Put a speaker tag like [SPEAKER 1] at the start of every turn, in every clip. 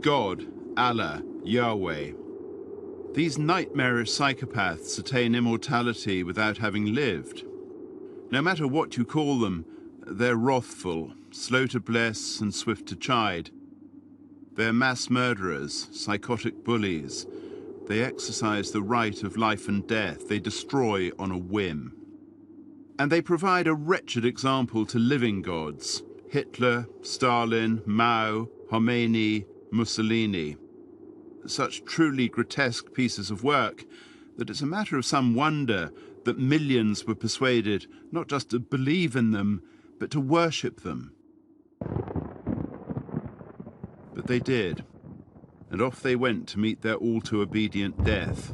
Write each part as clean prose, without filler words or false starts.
[SPEAKER 1] God, Allah, Yahweh. These nightmarish psychopaths attain immortality without having lived. No matter what you call them, they're wrathful, slow to bless and swift to chide. They're mass murderers, psychotic bullies. They exercise the right of life and death. They destroy on a whim. And they provide a wretched example to living gods. Hitler, Stalin, Mao, Khomeini, Mussolini. Such truly grotesque pieces of work that it's a matter of some wonder that millions were persuaded not just to believe in them, but to worship them. But they did, and off they went to meet their all-too-obedient death.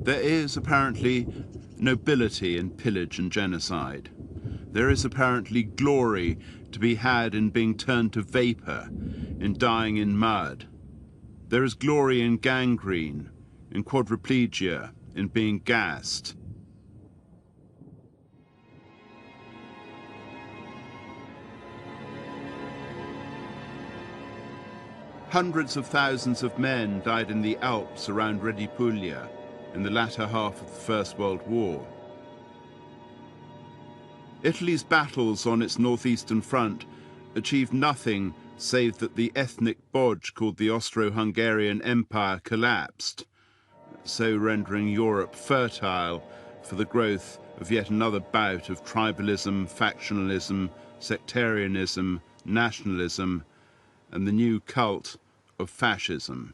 [SPEAKER 1] There is apparently nobility in pillage and genocide. There is apparently glory to be had in being turned to vapor, in dying in mud. There is glory in gangrene, in quadriplegia, in being gassed. Hundreds of thousands of men died in the Alps around Redipuglia in the latter half of the First World War. Italy's battles on its northeastern front achieved nothing save that the ethnic bodge called the Austro-Hungarian Empire collapsed, so rendering Europe fertile for the growth of yet another bout of tribalism, factionalism, sectarianism, nationalism, and the new cult of fascism.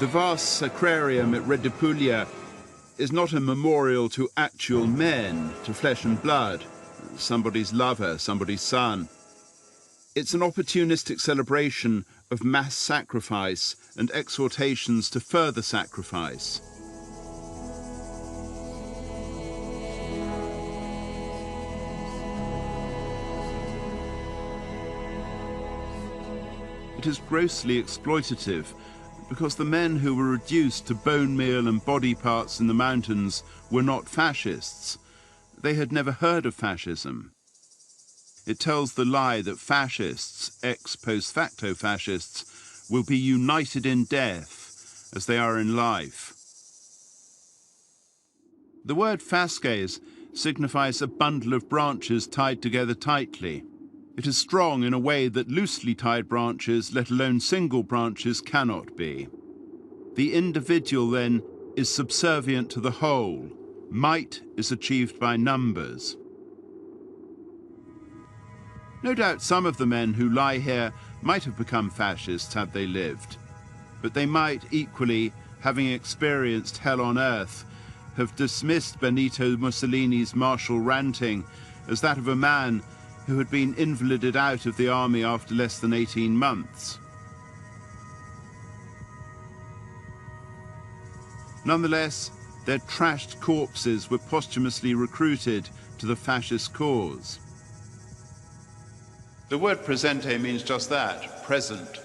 [SPEAKER 1] The vast sacrarium at Redipuglia is not a memorial to actual men, to flesh and blood, somebody's lover, somebody's son. It's an opportunistic celebration of mass sacrifice and exhortations to further sacrifice. It is grossly exploitative, because the men who were reduced to bone meal and body parts in the mountains were not fascists. They had never heard of fascism. It tells the lie that fascists, ex-post facto fascists, will be united in death as they are in life. The word fasces signifies a bundle of branches tied together tightly. It is strong in a way that loosely tied branches, let alone single branches, cannot be. The individual, then, is subservient to the whole. Might is achieved by numbers. No doubt some of the men who lie here might have become fascists had they lived, but they might equally, having experienced hell on earth, have dismissed Benito Mussolini's martial ranting as that of a man who had been invalided out of the army after less than 18 months. Nonetheless, their trashed corpses were posthumously recruited to the fascist cause. The word presente means just that, present.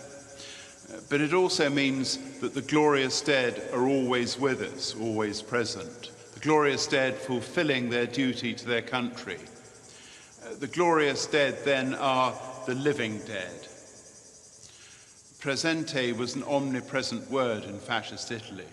[SPEAKER 1] But it also means that the glorious dead are always with us, always present. The glorious dead fulfilling their duty to their country. The glorious dead then are the living dead. Presente was an omnipresent word in fascist Italy.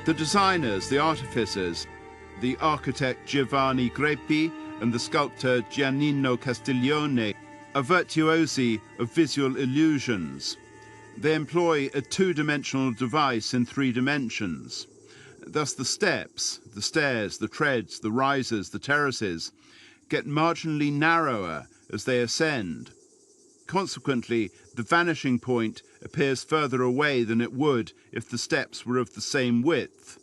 [SPEAKER 1] The designers, the artificers, the architect Giovanni Greppi and the sculptor Giannino Castiglione, are virtuosi of visual illusions. They employ a two-dimensional device in three dimensions. Thus the steps, the stairs, the treads, the rises, the terraces get marginally narrower as they ascend. Consequently, the vanishing point appears further away than it would if the steps were of the same width.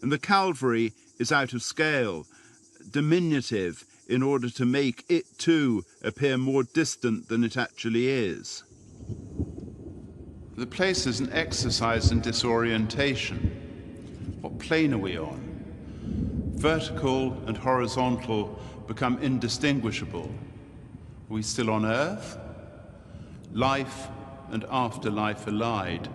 [SPEAKER 1] And the Calvary is out of scale, diminutive, in order to make it too appear more distant than it actually is. The place is an exercise in disorientation. What plane are we on? Vertical and horizontal become indistinguishable. Are we still on Earth? Life and afterlife allied.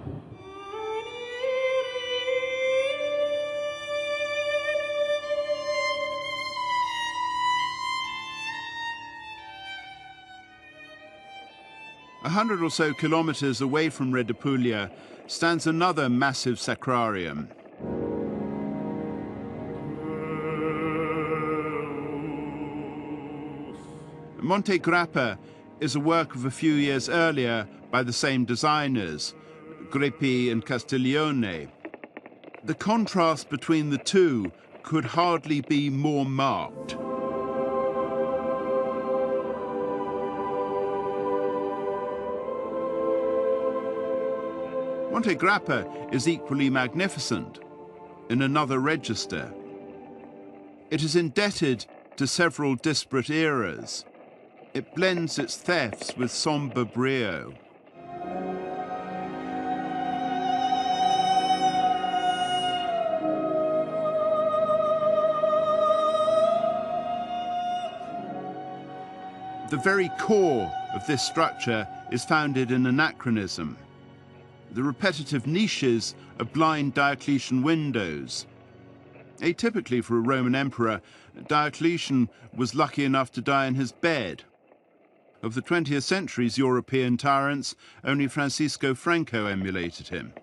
[SPEAKER 1] A 100 or so kilometers away from Redipuglia stands another massive sacrarium. Monte Grappa is a work of a few years earlier by the same designers, Greppi and Castiglione. The contrast between the two could hardly be more marked. Monte Grappa is equally magnificent in another register. It is indebted to several disparate eras. It blends its thefts with sombre brio. The very core of this structure is founded in anachronism. The repetitive niches are blind Diocletian windows. Atypically for a Roman emperor, Diocletian was lucky enough to die in his bed. Of the 20th century's European tyrants, only Francisco Franco emulated him.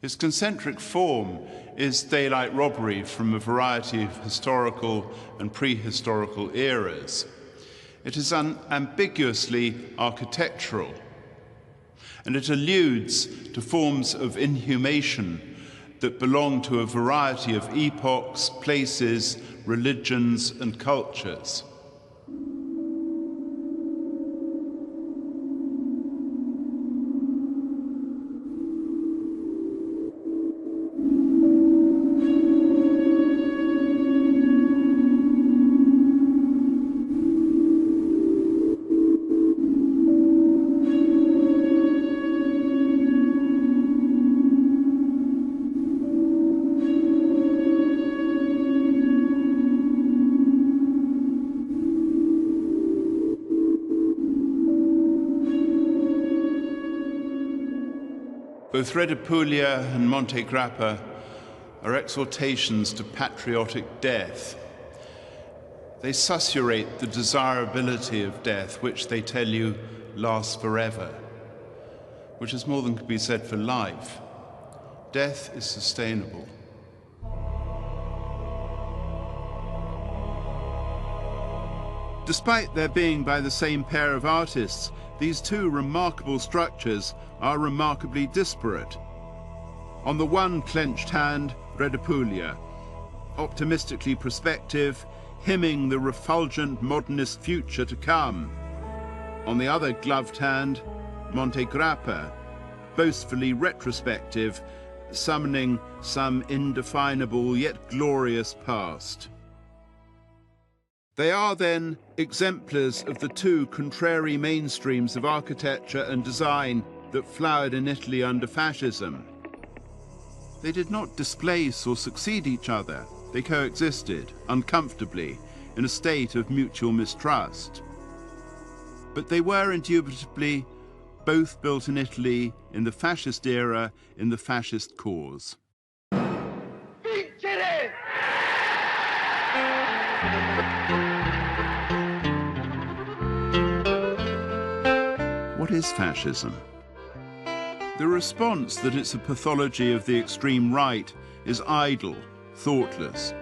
[SPEAKER 1] His concentric form is daylight robbery from a variety of historical and prehistorical eras. It is unambiguously architectural, and it alludes to forms of inhumation that belong to a variety of epochs, places, religions, and cultures. Both Redipuglia and Monte Grappa are exhortations to patriotic death. They susurrate the desirability of death, which they tell you lasts forever, which is more than could be said for life. Death is sustainable. Despite their being by the same pair of artists, these two remarkable structures are remarkably disparate. On the one clenched hand, Redipuglia, optimistically prospective, hymning the refulgent modernist future to come. On the other gloved hand, Monte Grappa, boastfully retrospective, summoning some indefinable yet glorious past. They are then exemplars of the two contrary mainstreams of architecture and design that flowered in Italy under fascism. They did not displace or succeed each other. They coexisted, uncomfortably, in a state of mutual mistrust. But they were indubitably both built in Italy in the fascist era, in the fascist cause.
[SPEAKER 2] Vincere!
[SPEAKER 1] What is fascism? The response that it's a pathology of the extreme right is idle, thoughtless.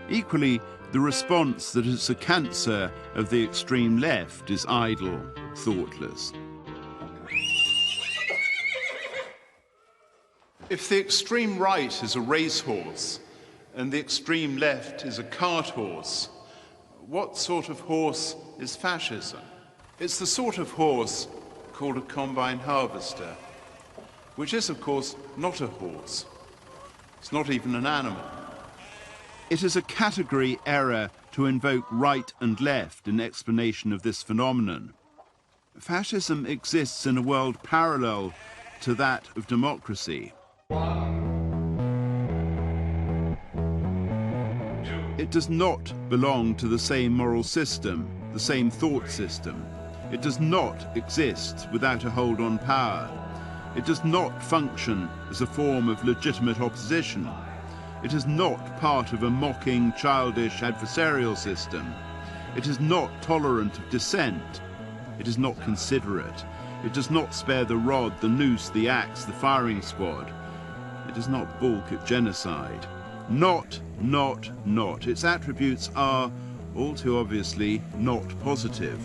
[SPEAKER 1] Equally, the response that it's a cancer of the extreme left is idle, thoughtless. If the extreme right is a racehorse and the extreme left is a cart horse, what sort of horse is fascism? It's the sort of horse called a combine harvester, which is, of course, not a horse. It's not even an animal. It is a category error to invoke right and left in explanation of this phenomenon. Fascism exists in a world parallel to that of democracy. It does not belong to the same moral system, the same thought system. It does not exist without a hold on power. It does not function as a form of legitimate opposition. It is not part of a mocking, childish adversarial system. It is not tolerant of dissent. It is not considerate. It does not spare the rod, the noose, the axe, the firing squad. It does not balk at genocide. Not. Its attributes are, all too obviously, not positive.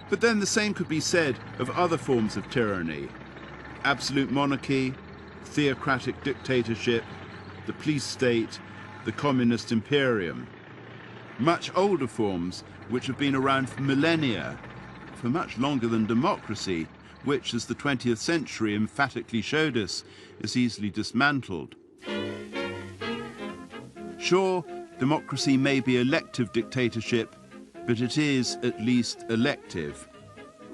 [SPEAKER 1] But then the same could be said of other forms of tyranny. Absolute monarchy, theocratic dictatorship, the police state, the communist imperium. Much older forms which have been around for millennia, for much longer than democracy, which, as the 20th century emphatically showed us, is easily dismantled. Sure, democracy may be elective dictatorship, but it is at least elective.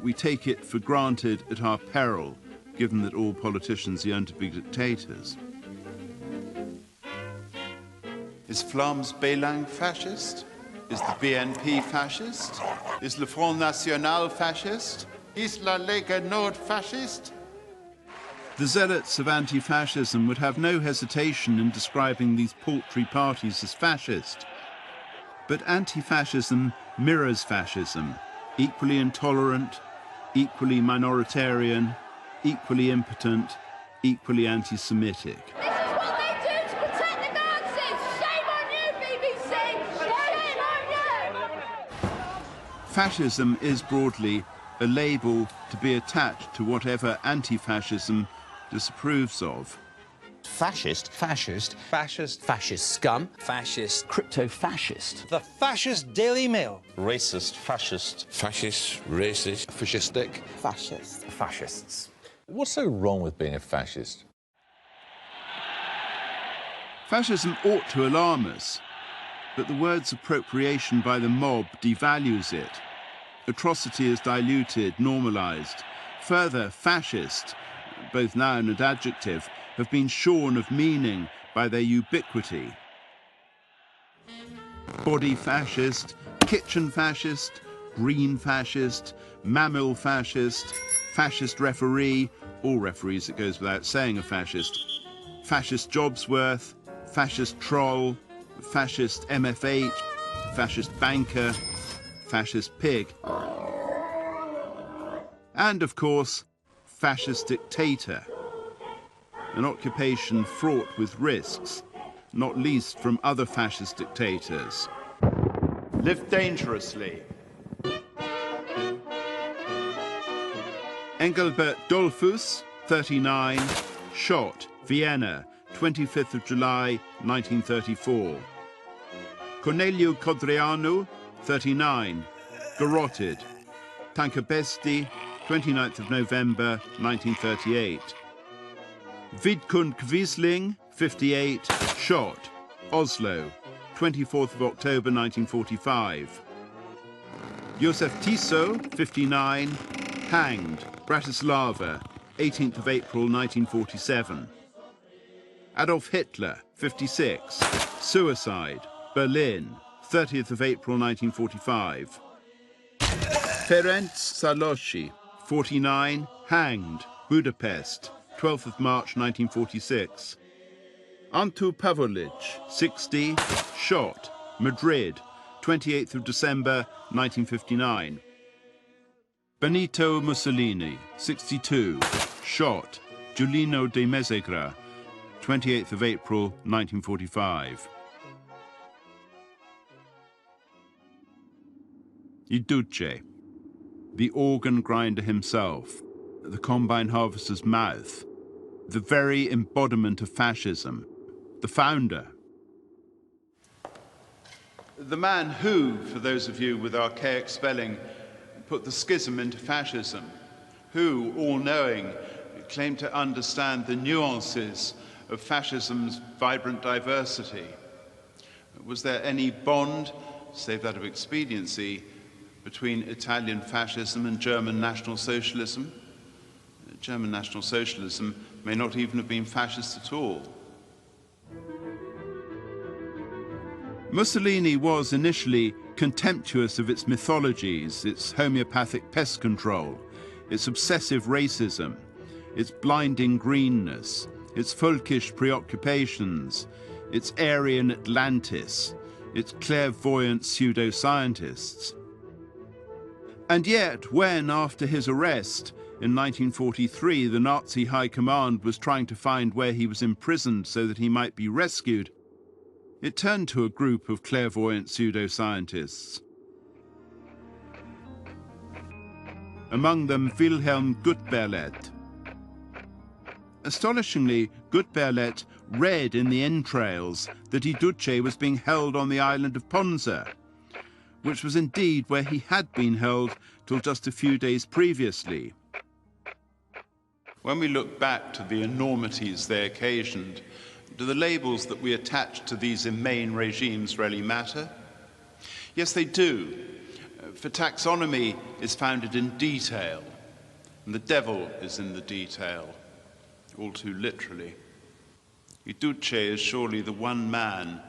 [SPEAKER 1] We take it for granted at our peril, given that all politicians yearn to be dictators. Is Flams Belang fascist? Is the BNP fascist? Is Le Front National fascist? Is La Lega Nord fascist? The zealots of anti-fascism would have no hesitation in describing these paltry parties as fascist. But anti-fascism mirrors fascism, equally intolerant, equally minoritarian, equally impotent, equally anti-Semitic.
[SPEAKER 2] This is what they do to protect the Nazis! Shame on you, BBC! Shame on you!
[SPEAKER 1] Fascism is broadly a label to be attached to whatever anti-fascism disapproves of.
[SPEAKER 3] Fascist.
[SPEAKER 4] Fascist.
[SPEAKER 3] Fascist.
[SPEAKER 4] Fascist scum.
[SPEAKER 3] Fascist.
[SPEAKER 4] Crypto-fascist.
[SPEAKER 3] The Fascist Daily Mail.
[SPEAKER 5] Racist. Fascist.
[SPEAKER 6] Fascist, racist,
[SPEAKER 4] Fascistic.
[SPEAKER 3] Fascist.
[SPEAKER 4] Fascists.
[SPEAKER 6] What's so wrong with being a fascist?
[SPEAKER 1] Fascism ought to alarm us, but the word's appropriation by the mob devalues it. Atrocity is diluted, normalized. Further, fascist, both noun and adjective, have been shorn of meaning by their ubiquity. Body fascist, kitchen fascist, green fascist, mammal fascist, fascist referee, all referees, it goes without saying, are fascist, fascist Jobsworth, fascist troll, fascist MFH, fascist banker, fascist pig. And, of course, fascist dictator, an occupation fraught with risks, not least from other fascist dictators. Live dangerously. Engelbert Dollfuss, 39, shot, Vienna, 25th of July, 1934. Cornelio Codreanu, 39, garroted, Tankabesti, 29th of November, 1938. Vidkun Kvisling, 58, shot, Oslo, 24th of October, 1945. Josef Tiso, 59, hanged, Bratislava, 18th of April, 1947. Adolf Hitler, 56, suicide, Berlin, 30th of April, 1945. Ferenc Szalosy, 49, hanged, Budapest, 12th of March, 1946. Antu Pavolic, 60, shot, Madrid, 28th of December 1959. Benito Mussolini, 62, shot, Giulino de Mesegra, 28th of April 1945. Il Duce, the organ grinder himself, the combine harvester's mouth, the very embodiment of fascism, the founder. The man who, for those of you with archaic spelling, put the schism into fascism, who, all-knowing, claimed to understand the nuances of fascism's vibrant diversity. Was there any bond, save that of expediency, between Italian fascism and German National Socialism? German National Socialism may not even have been fascist at all. Mussolini was initially contemptuous of its mythologies, its homeopathic pest control, its obsessive racism, its blinding greenness, its folkish preoccupations, its Aryan Atlantis, its clairvoyant pseudoscientists. And yet, when, after his arrest in 1943, the Nazi High Command was trying to find where he was imprisoned so that he might be rescued, it turned to a group of clairvoyant pseudoscientists. Among them, Wilhelm Gutberlet. Astonishingly, Gutberlet read in the entrails that Il Duce was being held on the island of Ponza, which was indeed where he had been held till just a few days previously. When we look back to the enormities they occasioned, do the labels that we attach to these inane regimes really matter? Yes, they do. For taxonomy is founded in detail, and the devil is in the detail, all too literally. Il Duce is surely the one man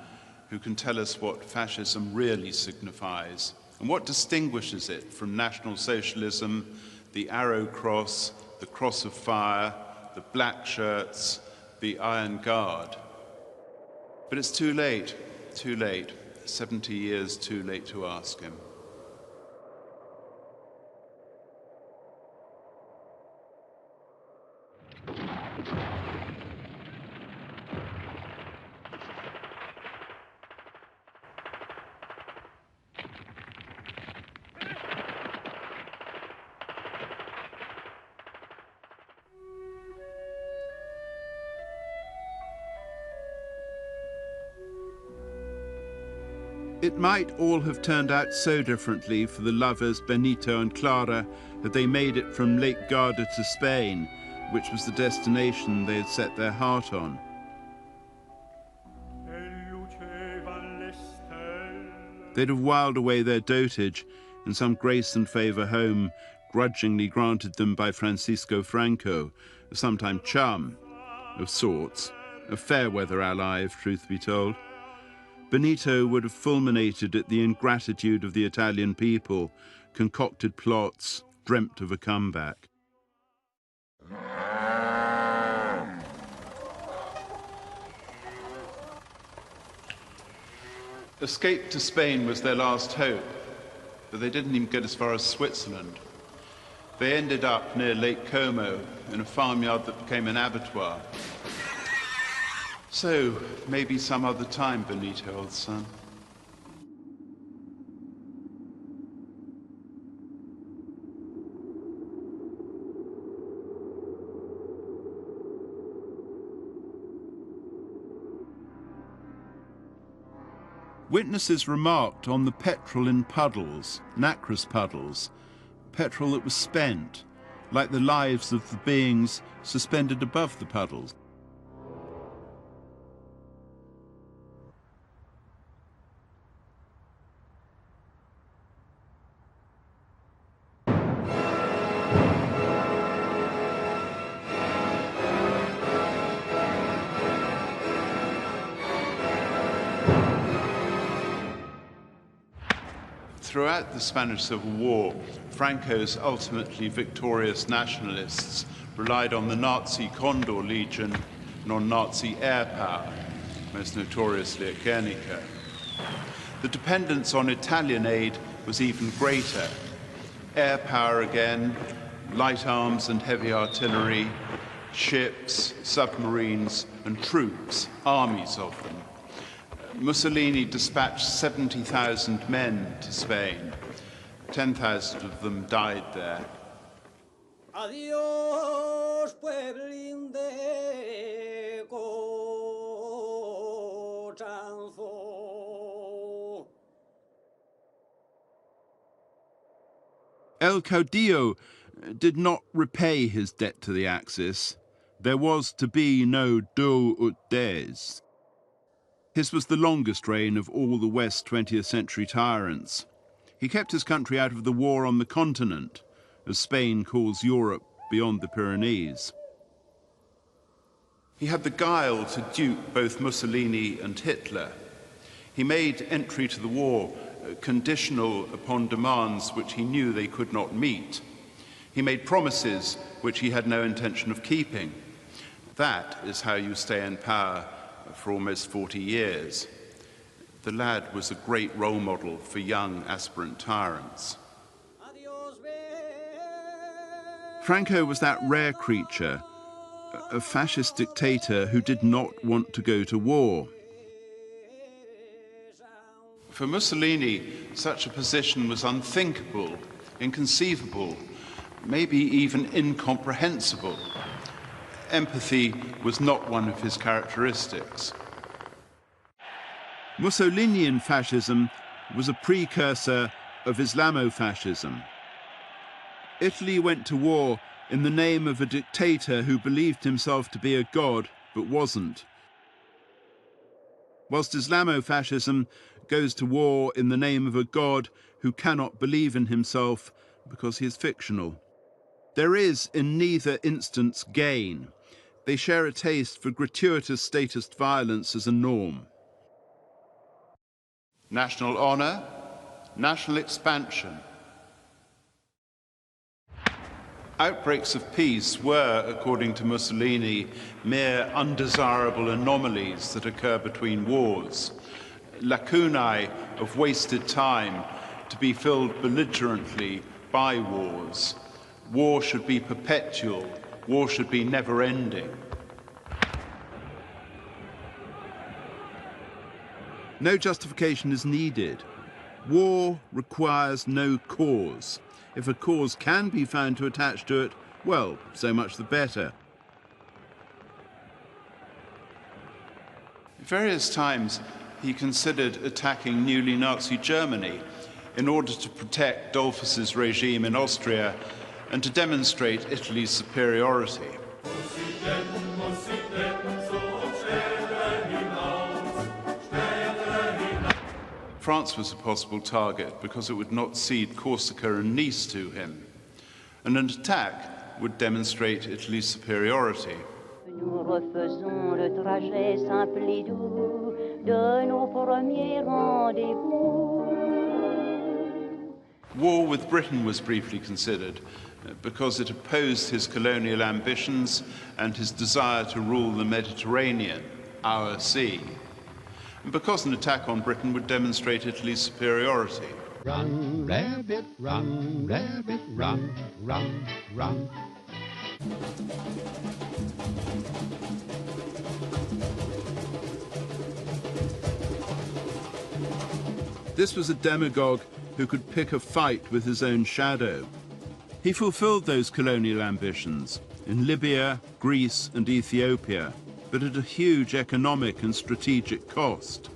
[SPEAKER 1] who can tell us what fascism really signifies and what distinguishes it from National Socialism, the arrow cross, the cross of fire, the black shirts, the Iron Guard. But it's too late, 70 years too late to ask him. It might all have turned out so differently for the lovers Benito and Clara had they made it from Lake Garda to Spain, which was the destination they had set their heart on. They'd have whiled away their dotage in some grace and favour home grudgingly granted them by Francisco Franco, a sometime chum of sorts, a fair-weather ally, if truth be told. Benito would have fulminated at the ingratitude of the Italian people, concocted plots, dreamt of a comeback. Escape to Spain was their last hope, but they didn't even get as far as Switzerland. They ended up near Lake Como, in a farmyard that became an abattoir. So, maybe some other time, Benito, old son. Witnesses remarked on the petrol in puddles, nacreous puddles, petrol that was spent, like the lives of the beings suspended above the puddles. Throughout the Spanish Civil War, Franco's ultimately victorious nationalists relied on the Nazi Condor Legion and on Nazi air power, most notoriously at Guernica. The dependence on Italian aid was even greater. Air power again, light arms and heavy artillery, ships, submarines, and troops, armies of them. Mussolini dispatched 70,000 men to Spain. 10,000 of them died there.
[SPEAKER 5] Adiós, pueblín de Cochanzo.
[SPEAKER 1] El Caudillo did not repay his debt to the Axis. There was to be no deux ut des. His was the longest reign of all the West 20th century tyrants. He kept his country out of the war on the continent, as Spain calls Europe beyond the Pyrenees. He had the guile to dupe both Mussolini and Hitler. He made entry to the war conditional upon demands which he knew they could not meet. He made promises which he had no intention of keeping. That is how you stay in power for almost 40 years. The lad was a great role model for young aspirant tyrants. Franco was that rare creature, a fascist dictator who did not want to go to war. For Mussolini, such a position was unthinkable, inconceivable, maybe even incomprehensible. Empathy was not one of his characteristics. Mussolinian fascism was a precursor of Islamofascism. Italy went to war in the name of a dictator who believed himself to be a god, but wasn't. Whilst Islamofascism goes to war in the name of a god who cannot believe in himself because he is fictional. There is, in neither instance, gain. They share a taste for gratuitous statist violence as a norm. National honor, national expansion. Outbreaks of peace were, according to Mussolini, mere undesirable anomalies that occur between wars, lacunae of wasted time to be filled belligerently by wars. War should be perpetual, war should be never-ending. No justification is needed. War requires no cause. If a cause can be found to attach to it, well, so much the better. At various times, he considered attacking newly Nazi Germany in order to protect Dollfuss's regime in Austria and to demonstrate Italy's superiority. France was a possible target because it would not cede Corsica and Nice to him, and an attack would demonstrate Italy's superiority.
[SPEAKER 7] Nous refaisons le trajet simple et doux de nos premiers rendez-vous.
[SPEAKER 1] War with Britain was briefly considered because it opposed his colonial ambitions and his desire to rule the Mediterranean, our sea, and because an attack on Britain would demonstrate Italy's superiority.
[SPEAKER 8] Run, rabbit, run, run, run.
[SPEAKER 1] This was a demagogue who could pick a fight with his own shadow. He fulfilled those colonial ambitions in Libya, Greece, and Ethiopia, but at a huge economic and strategic cost.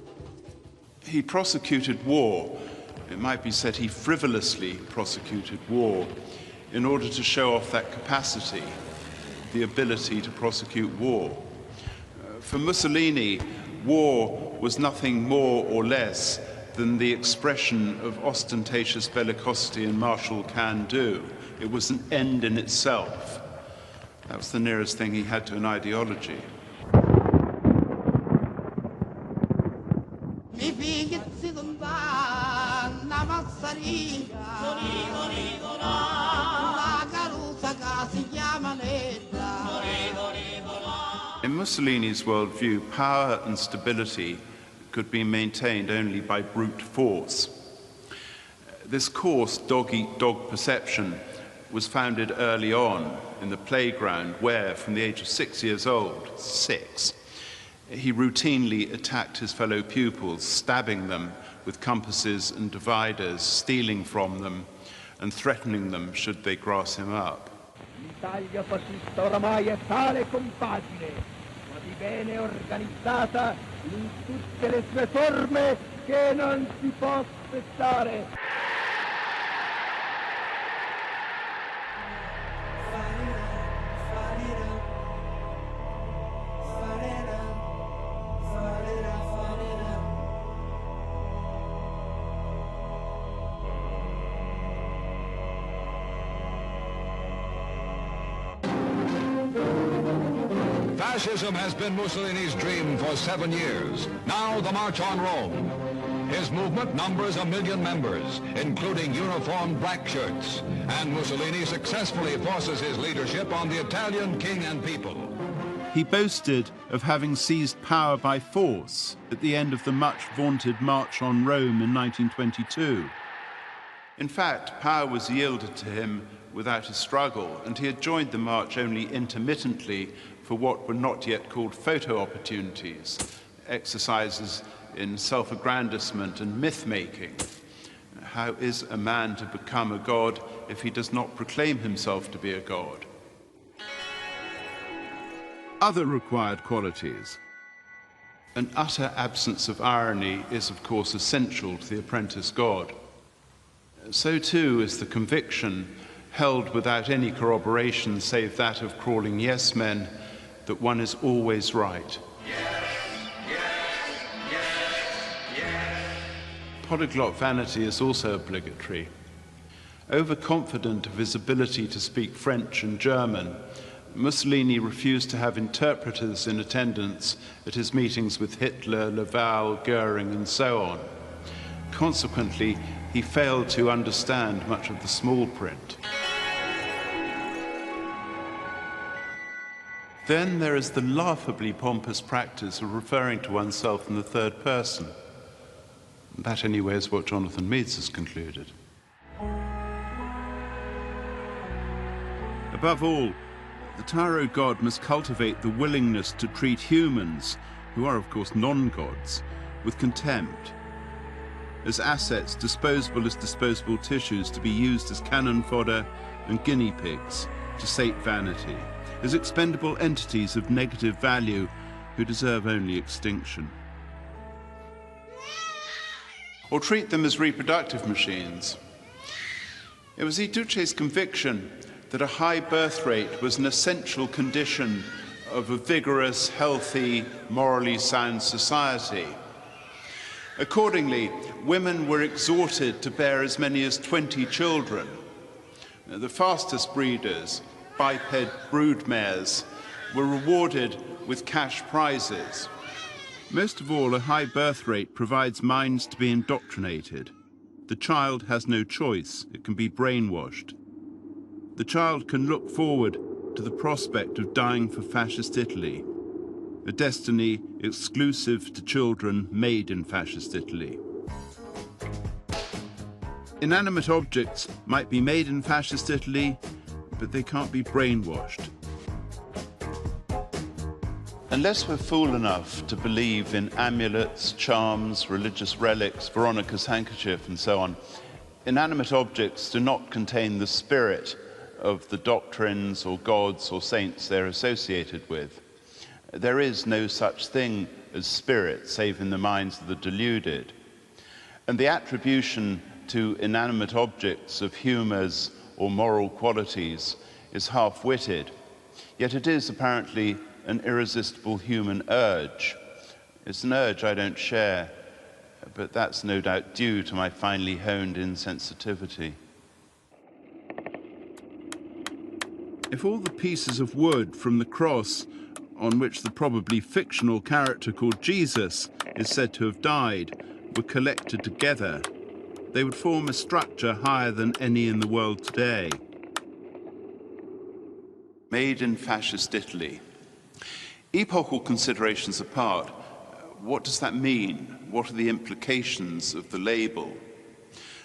[SPEAKER 1] He prosecuted war. It might be said he frivolously prosecuted war in order to show off that capacity, the ability to prosecute war. For Mussolini, war was nothing more or less than the expression of ostentatious bellicosity and martial can-do. It was an end in itself. That was the nearest thing he had to an ideology. In Mussolini's worldview, power and stability could be maintained only by brute force. This coarse dog-eat-dog perception was founded early on in the playground where, from the age of 6 years old, he routinely attacked his fellow pupils, stabbing them with compasses and dividers, stealing from them, and threatening them should they grass him up.
[SPEAKER 5] L'Italia fascista oramai è tale compagine, ma di bene organizzata in tutte le sue forme che non si può aspettare.
[SPEAKER 9] Fascism has been Mussolini's dream for 7 years. Now the March on Rome. His movement numbers 1 million members, including uniformed black shirts, and Mussolini successfully forces his leadership on the Italian king and people.
[SPEAKER 1] He boasted of having seized power by force at the end of the much vaunted March on Rome in 1922. In fact, power was yielded to him without a struggle, and he had joined the march only intermittently for what were not yet called photo opportunities, exercises in self-aggrandizement and myth-making. How is a man to become a god if he does not proclaim himself to be a god? Other required qualities. An utter absence of irony is, of course, essential to the apprentice god. So too is the conviction, held without any corroboration save that of crawling yes men, that one is always right. Polyglot vanity is also obligatory. Overconfident of his ability to speak French and German, Mussolini refused to have interpreters in attendance at his meetings with Hitler, Laval, Goering, and so on. Consequently, he failed to understand much of the small print. Then there is the laughably pompous practice of referring to oneself in the third person. That, anyway, is what Jonathan Meades has concluded. Above all, the tyro god must cultivate the willingness to treat humans, who are, of course, non-gods, with contempt, as assets disposable as disposable tissues to be used as cannon fodder and guinea pigs to sate vanity, as expendable entities of negative value who deserve only extinction. Or treat them as reproductive machines. It was Duce's conviction that a high birth rate was an essential condition of a vigorous, healthy, morally sound society. Accordingly, women were exhorted to bear as many as 20 children. The fastest breeders, biped broodmares, were rewarded with cash prizes. Most of all, a high birth rate provides minds to be indoctrinated. The child has no choice, it can be brainwashed. The child can look forward to the prospect of dying for fascist Italy, a destiny exclusive to children made in fascist Italy. Inanimate objects might be made in fascist Italy, but they can't be brainwashed. Unless we're fool enough to believe in amulets, charms, religious relics, Veronica's handkerchief, and so on, inanimate objects do not contain the spirit of the doctrines or gods or saints they're associated with. There is no such thing as spirit, save in the minds of the deluded. And the attribution to inanimate objects of humours or moral qualities is half-witted, yet it is apparently an irresistible human urge. It's an urge I don't share, but that's no doubt due to my finely honed insensitivity. If all the pieces of wood from the cross on which the probably fictional character called Jesus is said to have died were collected together, they would form a structure higher than any in the world today. Made in fascist Italy. Epochal considerations apart, What does that mean? What are the implications of the label?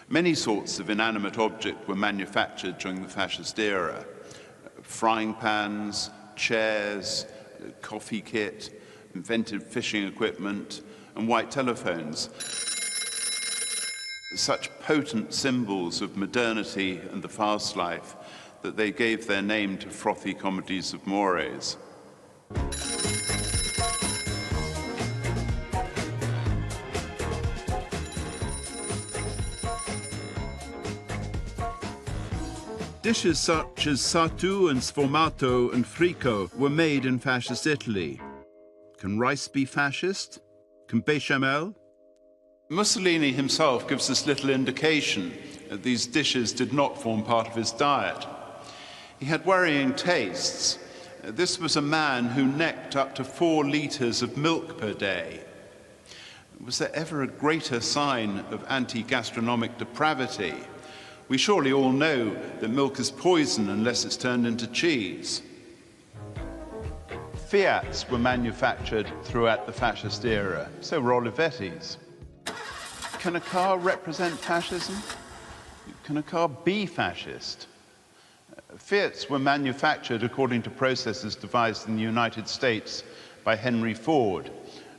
[SPEAKER 1] Many sorts of inanimate objects were manufactured during the fascist era. Frying pans, chairs, coffee kit, invented fishing equipment, and white telephones. Such potent symbols of modernity and the fast life that they gave their name to frothy comedies of mores. Dishes such as sartù and sfumato and frico were made in fascist Italy. Can rice be fascist? Can bechamel? Mussolini himself gives us little indication that these dishes did not form part of his diet. He had worrying tastes. This was a man who necked up to 4 litres of milk per day. Was there ever a greater sign of anti-gastronomic depravity? We surely all know that milk is poison unless it's turned into cheese. Fiats were manufactured throughout the fascist era, so were Olivetti's. Can a car represent fascism? Can a car be fascist? Fiats were manufactured according to processes devised in the United States by Henry Ford,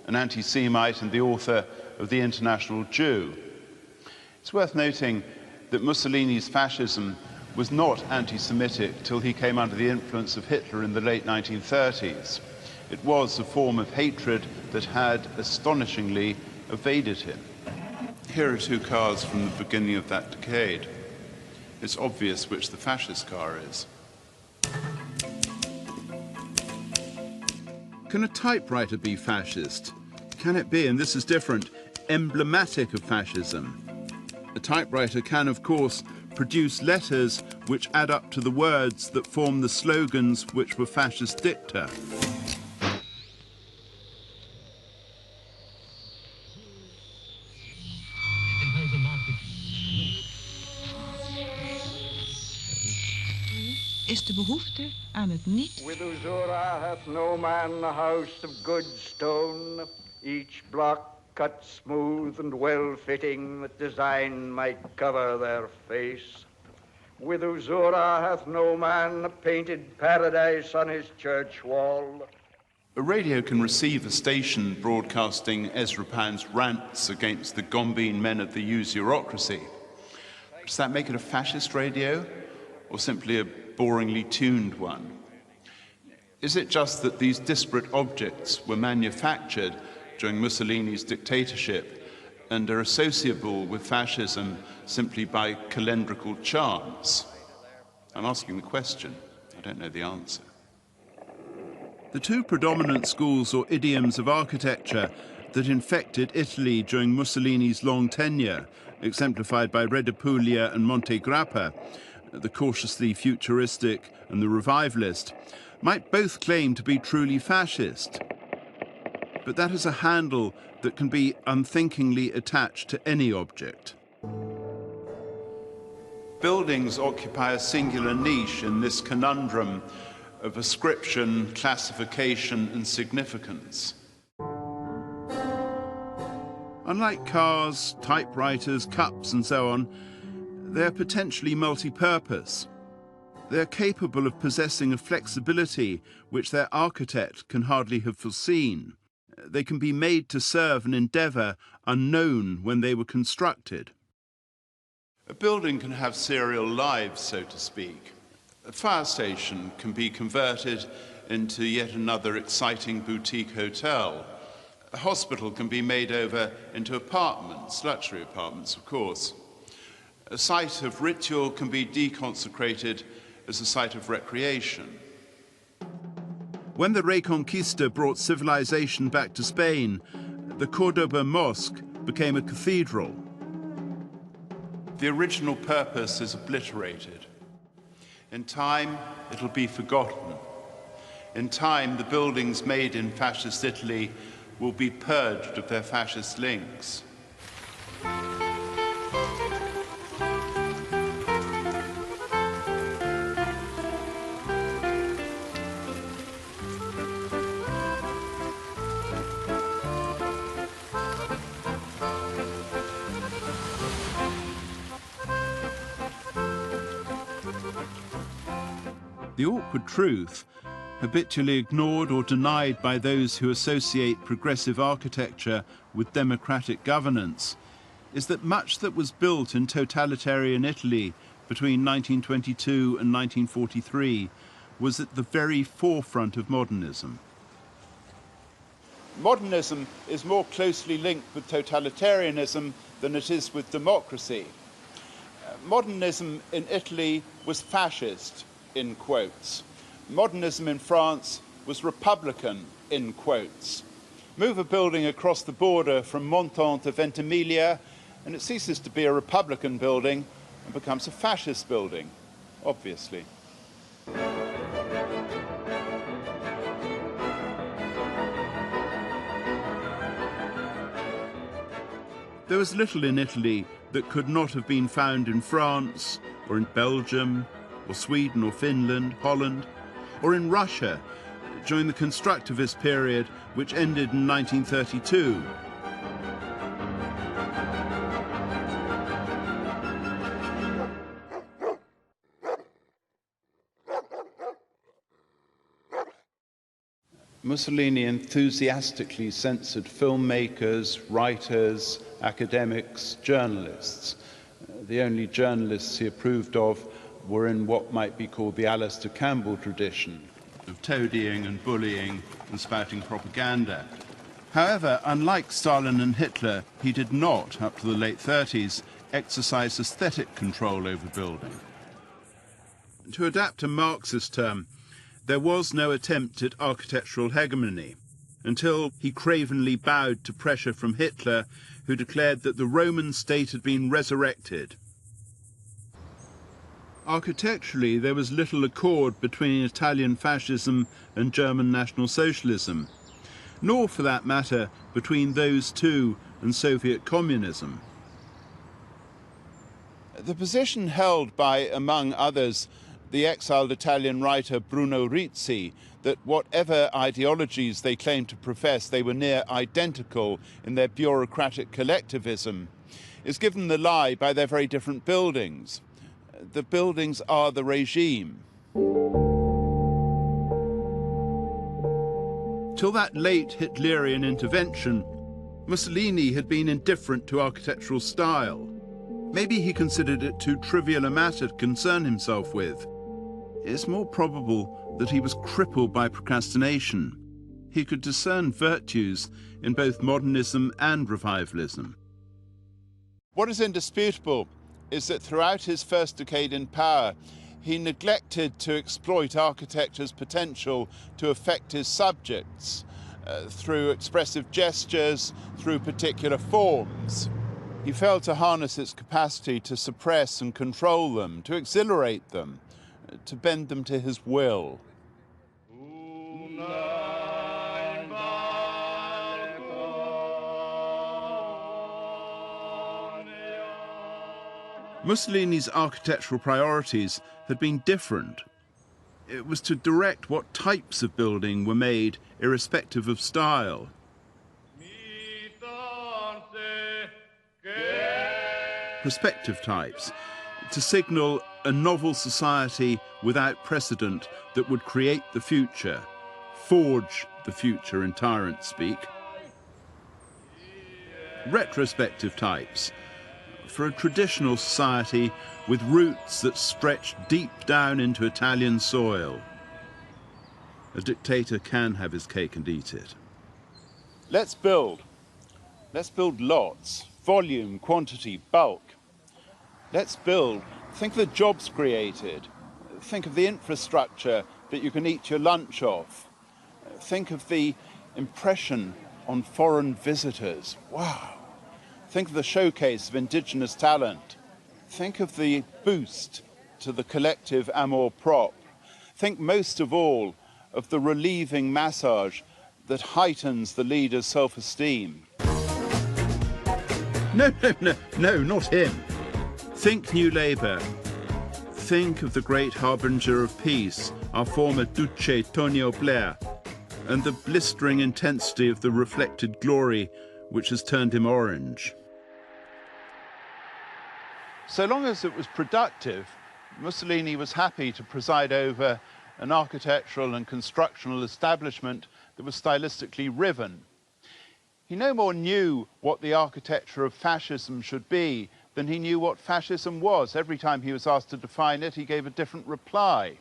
[SPEAKER 1] an anti-Semite and the author of The International Jew. It's worth noting that Mussolini's fascism was not anti-Semitic till he came under the influence of Hitler in the late 1930s. It was a form of hatred that had astonishingly evaded him. Here are 2 cars from the beginning of that decade. It's obvious which the fascist car is. Can a typewriter be fascist? Can it be, and this is different, emblematic of fascism? A typewriter can, of course, produce letters which add up to the words that form the slogans which were fascist dicta.
[SPEAKER 10] Is de behoefte aan het niet.
[SPEAKER 5] With usura hath no man a house of good stone, each block cut smooth and well-fitting, that design might cover their face. With usura hath no man a painted paradise on his church wall.
[SPEAKER 1] A radio can receive a station broadcasting Ezra Pound's rants against the Gombeen men of the usurocracy. Does that make it a fascist radio, or simply a boringly tuned one? Is it just that these disparate objects were manufactured during Mussolini's dictatorship and are associable with fascism simply by calendrical chance? I'm asking the question. I don't know the answer. The 2 predominant schools or idioms of architecture that infected Italy during Mussolini's long tenure, exemplified by Redipuglia and Monte Grappa, the cautiously futuristic and the revivalist, might both claim to be truly fascist. But that is a handle that can be unthinkingly attached to any object. Buildings occupy a singular niche in this conundrum of ascription, classification, and significance. Unlike cars, typewriters, cups, and so on, they are potentially multi-purpose. They are capable of possessing a flexibility which their architect can hardly have foreseen. They can be made to serve an endeavour unknown when they were constructed. A building can have serial lives, so to speak. A fire station can be converted into yet another exciting boutique hotel. A hospital can be made over into apartments, luxury apartments, of course. A site of ritual can be deconsecrated as a site of recreation. When the Reconquista brought civilization back to Spain, the Cordoba Mosque became a cathedral. The original purpose is obliterated. In time, it'll be forgotten. In time, the buildings made in fascist Italy will be purged of their fascist links. The awkward truth, habitually ignored or denied by those who associate progressive architecture with democratic governance, is that much that was built in totalitarian Italy between 1922 and 1943 was at the very forefront of modernism. Modernism is more closely linked with totalitarianism than it is with democracy. Modernism in Italy was fascist, in quotes. Modernism in France was republican, in quotes. Move a building across the border from Menton to Ventimiglia, and it ceases to be a republican building and becomes a fascist building, obviously. There was little in Italy that could not have been found in France, or in Belgium, or Sweden, or Finland, Holland, or in Russia during the constructivist period which ended in 1932. Mussolini enthusiastically censored filmmakers, writers, academics, journalists. The only journalists he approved of were in what might be called the Alistair Campbell tradition of toadying and bullying and spouting propaganda. However, unlike Stalin and Hitler, he did not, up to the late 30s, exercise aesthetic control over building. To adapt a Marxist term, there was no attempt at architectural hegemony until he cravenly bowed to pressure from Hitler, who declared that the Roman state had been resurrected. Architecturally, there was little accord between Italian fascism and German National Socialism, nor, for that matter, between those two and Soviet communism. The position held by, among others, the exiled Italian writer Bruno Rizzi, that whatever ideologies they claimed to profess, they were near identical in their bureaucratic collectivism, is given the lie by their very different buildings. The buildings are the regime. Till that late Hitlerian intervention, Mussolini had been indifferent to architectural style. Maybe he considered it too trivial a matter to concern himself with. It's more probable that he was crippled by procrastination. He could discern virtues in both modernism and revivalism. What is indisputable is that throughout his first decade in power, he neglected to exploit architecture's potential to affect his subjects through expressive gestures, through particular forms. He failed to harness its capacity to suppress and control them, to exhilarate them, to bend them to his will. Mussolini's architectural priorities had been different. It was to direct what types of building were made irrespective of style. Perspective types, to signal a novel society without precedent that would create the future, forge the future in tyrant speak. Retrospective types, for a traditional society with roots that stretch deep down into Italian soil. A dictator can have his cake and eat it. Let's build. Let's build lots, volume, quantity, bulk. Let's build. Think of the jobs created. Think of the infrastructure that you can eat your lunch off. Think of the impression on foreign visitors. Wow. Think of the showcase of indigenous talent. Think of the boost to the collective amour-propre. Think most of all of the relieving massage that heightens the leader's self-esteem. No, not him. Think New Labour. Think of the great harbinger of peace, our former Duce Tonio Blair, and the blistering intensity of the reflected glory which has turned him orange. So long as it was productive, Mussolini was happy to preside over an architectural and constructional establishment that was stylistically riven. He no more knew what the architecture of fascism should be than he knew what fascism was. Every time he was asked to define it, he gave a different reply.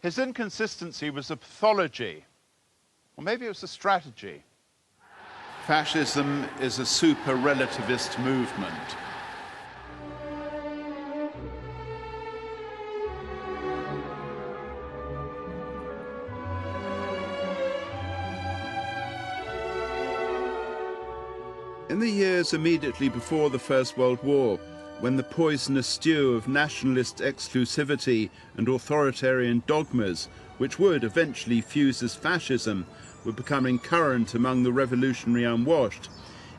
[SPEAKER 1] His inconsistency was a pathology, or maybe it was a strategy. Fascism is a super-relativist movement. In the years immediately before the First World War, when the poisonous stew of nationalist exclusivity and authoritarian dogmas, which would eventually fuse as fascism, were becoming current among the revolutionary unwashed,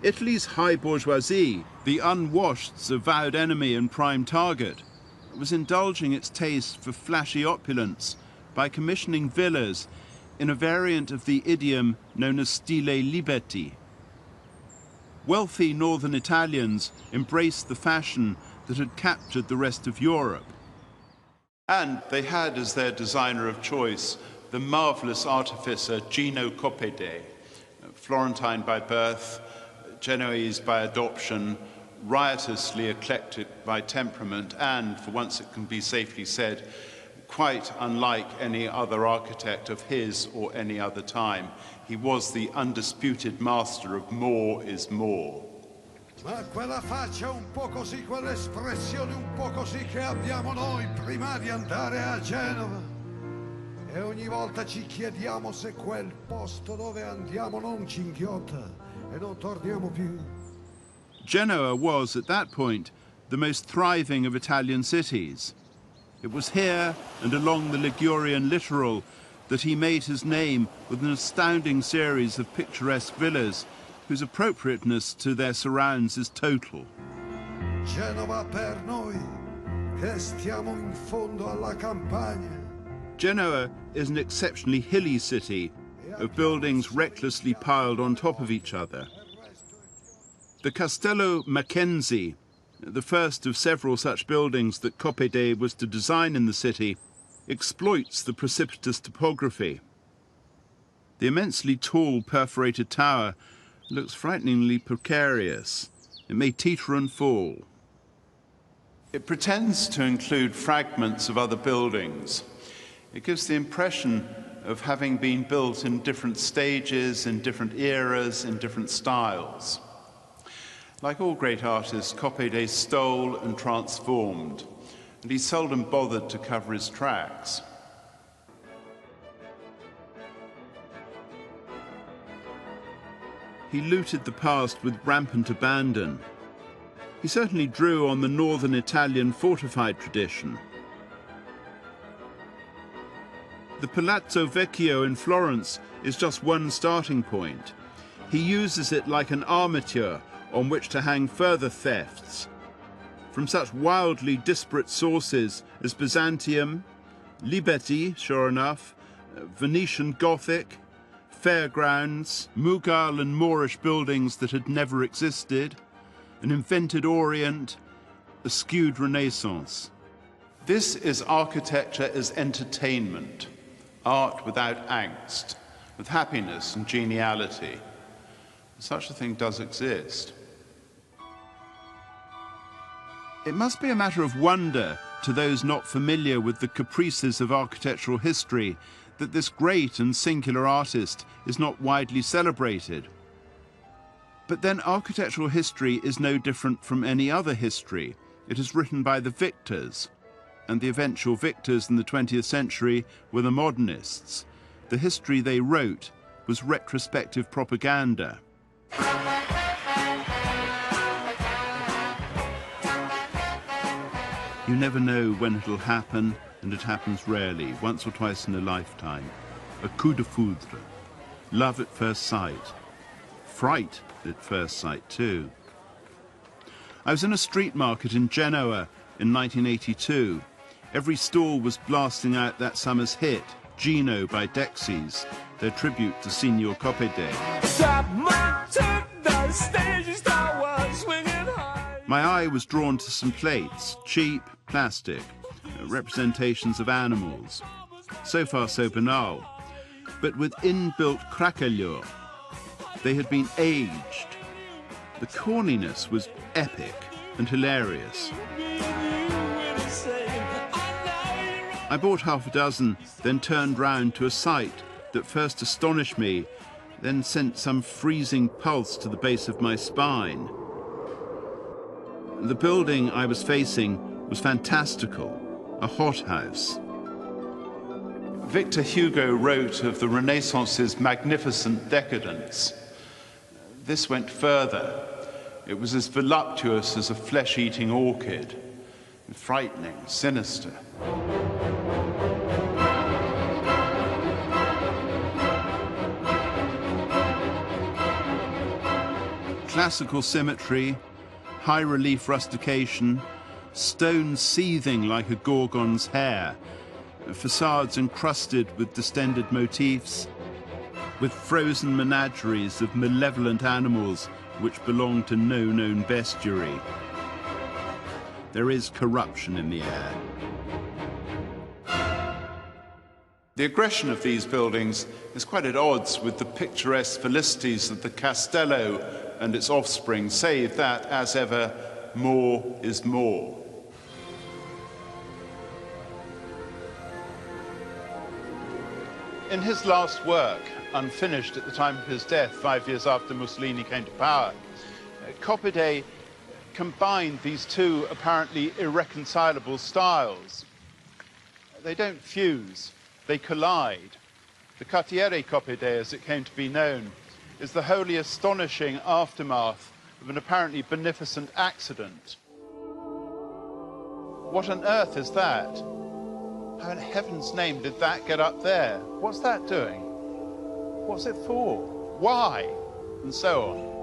[SPEAKER 1] Italy's high bourgeoisie, the unwashed's avowed enemy and prime target, was indulging its taste for flashy opulence by commissioning villas in a variant of the idiom known as stile liberty. Wealthy northern Italians embraced the fashion that had captured the rest of Europe. And they had as their designer of choice the marvelous artificer Gino Coppede, Florentine by birth, Genoese by adoption, riotously eclectic by temperament, and, for once it can be safely said, quite unlike any other architect of his or any other time. He was the undisputed master of more is more.
[SPEAKER 11] Ma quella faccia un po' così, quell'espressione un po' così che abbiamo noi prima di andare a Genova. E ogni volta ci chiediamo se quel posto dove andiamo non ci inghiotta e non torniamo più.
[SPEAKER 1] Genoa was, at that point, the most thriving of Italian cities. It was here and along the Ligurian littoral that he made his name with an astounding series of picturesque villas whose appropriateness to their surrounds is total.
[SPEAKER 11] Genova per noi, che stiamo in fondo alla campagna.
[SPEAKER 1] Genoa is an exceptionally hilly city of buildings recklessly piled on top of each other. The Castello Mackenzie, the first of several such buildings that Coppede was to design in the city, exploits the precipitous topography. The immensely tall perforated tower looks frighteningly precarious. It may teeter and fall. It pretends to include fragments of other buildings. It gives the impression of having been built in different stages, in different eras, in different styles. Like all great artists, Coppede stole and transformed, and he seldom bothered to cover his tracks. He looted the past with rampant abandon. He certainly drew on the northern Italian fortified tradition. The Palazzo Vecchio in Florence is just one starting point. He uses it like an armature on which to hang further thefts from such wildly disparate sources as Byzantium, Liberty, sure enough, Venetian Gothic, fairgrounds, Mughal and Moorish buildings that had never existed, an invented Orient, a skewed Renaissance. This is architecture as entertainment, art without angst, with happiness and geniality. Such a thing does exist. It must be a matter of wonder to those not familiar with the caprices of architectural history that this great and singular artist is not widely celebrated. But then architectural history is no different from any other history. It is written by the victors, and the eventual victors in the 20th century were the modernists. The history they wrote was retrospective propaganda. You never know when it'll happen, and it happens rarely, once or twice in a lifetime. A coup de foudre, love at first sight, fright at first sight too. I was in a street market in Genoa in 1982. Every stall was blasting out that summer's hit, Gino by Dexys, their tribute to Signor Coppede. My eye was drawn to some plates, cheap, plastic, representations of animals. So far so banal, but with inbuilt craquelure. They had been aged. The corniness was epic and hilarious. I bought half a dozen, then turned round to a sight that first astonished me, then sent some freezing pulse to the base of my spine. The building I was facing was fantastical, a hothouse. Victor Hugo wrote of the Renaissance's magnificent decadence. This went further. It was as voluptuous as a flesh-eating orchid, frightening, sinister. Classical symmetry, high-relief rustication, stone seething like a gorgon's hair, facades encrusted with distended motifs, with frozen menageries of malevolent animals which belong to no known bestiary. There is corruption in the air. The aggression of these buildings is quite at odds with the picturesque felicities of the Castello and its offspring, save that, as ever, more is more. In his last work, unfinished at the time of his death, 5 years after Mussolini came to power, Coppede combined these two apparently irreconcilable styles. They don't fuse, they collide. The Quartiere Coppede, as it came to be known, is the wholly astonishing aftermath of an apparently beneficent accident. What on earth is that? How in heaven's name did that get up there? What's that doing? What's it for? Why? And so on.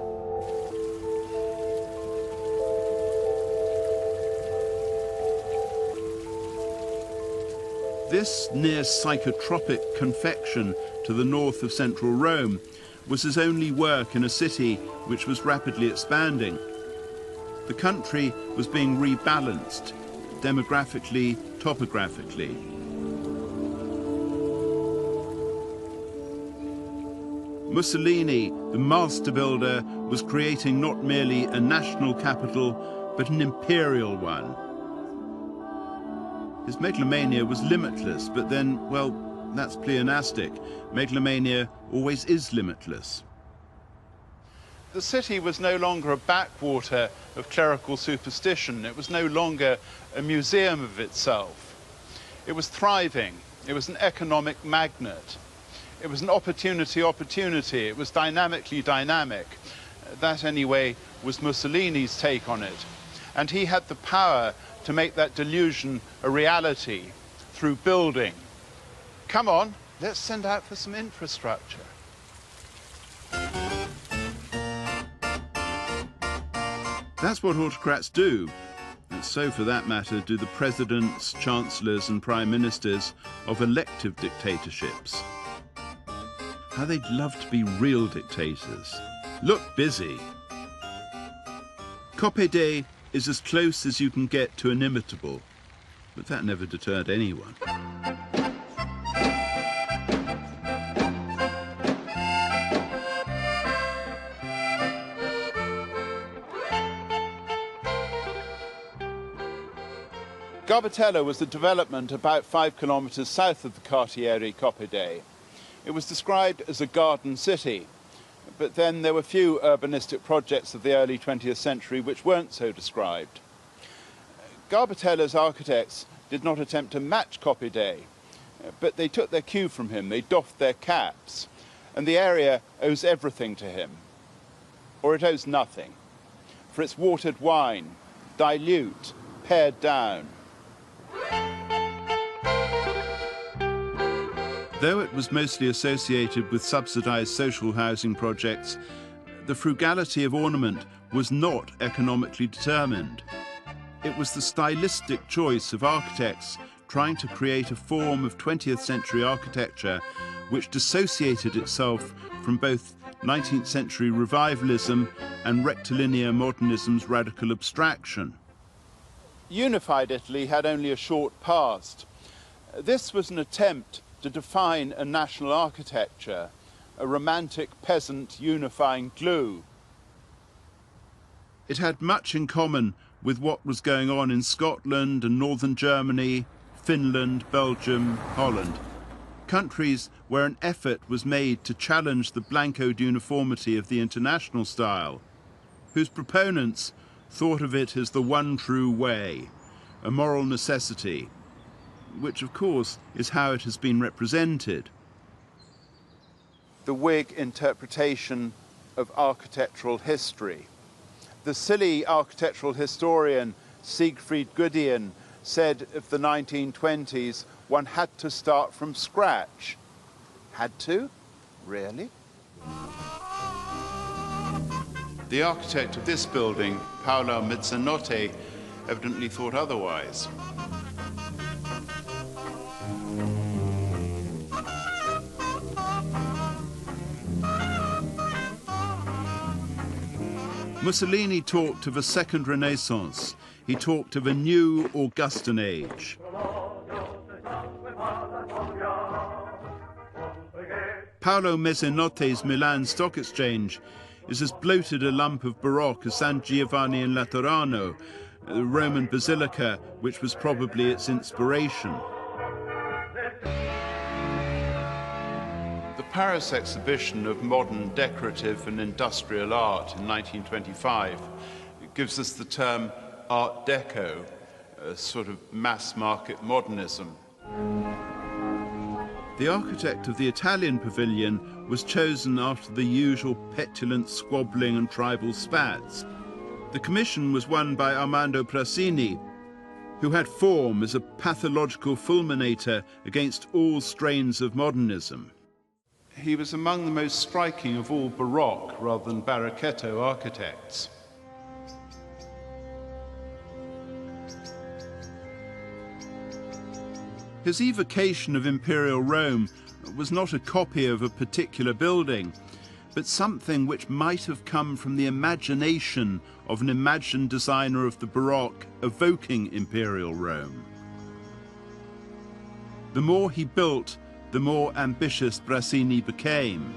[SPEAKER 1] This near psychotropic confection to the north of central Rome was his only work in a city which was rapidly expanding. The country was being rebalanced, demographically, topographically. Mussolini, the master builder, was creating not merely a national capital, but an imperial one. His megalomania was limitless, but then, well, that's pleonastic. Megalomania always is limitless. The city was no longer a backwater of clerical superstition. It was no longer a museum of itself. It was thriving. It was an economic magnet. It was an opportunity. It was dynamically dynamic. That, anyway, was Mussolini's take on it. And he had the power to make that delusion a reality through building. Come on, let's send out for some infrastructure. That's what autocrats do. And so, for that matter, do the presidents, chancellors and prime ministers of elective dictatorships. How they'd love to be real dictators. Look busy. Coppede is as close as you can get to inimitable, but that never deterred anyone. Garbatello was a development about 5 kilometers south of the Quartiere Coppede. It was described as a garden city, but then there were few urbanistic projects of the early 20th century which weren't so described. Garbatello's architects did not attempt to match Coppede, but they took their cue from him, they doffed their caps, and the area owes everything to him. Or it owes nothing, for it's watered wine, dilute, pared down. Though it was mostly associated with subsidized social housing projects, the frugality of ornament was not economically determined. It was the stylistic choice of architects trying to create a form of 20th century architecture which dissociated itself from both 19th century revivalism and rectilinear modernism's radical abstraction. Unified Italy had only a short past. This was an attempt to define a national architecture, a romantic peasant unifying glue. It had much in common with what was going on in Scotland and northern Germany, Finland, Belgium, Holland, countries where an effort was made to challenge the blancoed uniformity of the international style, whose proponents thought of it as the one true way, a moral necessity, which of course is how it has been represented. The Whig interpretation of architectural history. The silly architectural historian Siegfried Guddian said of the 1920s, one had to start from scratch. Had to? Really? The architect of this building, Paolo Mezzanotte, evidently thought otherwise. Mussolini talked of a second Renaissance. He talked of a new Augustan age. Paolo Mezzinotte's Milan Stock Exchange is as bloated a lump of Baroque as San Giovanni in Laterano, the Roman basilica which was probably its inspiration. The Paris exhibition of modern decorative and industrial art in 1925 gives us the term Art Deco, a sort of mass-market modernism. The architect of the Italian pavilion was chosen after the usual petulant squabbling and tribal spats. The commission was won by Armando Prasini, who had form as a pathological fulminator against all strains of modernism. He was among the most striking of all Baroque rather than Barocchetto architects. His evocation of imperial Rome was not a copy of a particular building, but something which might have come from the imagination of an imagined designer of the Baroque evoking imperial Rome. The more he built, the more ambitious Prasini became.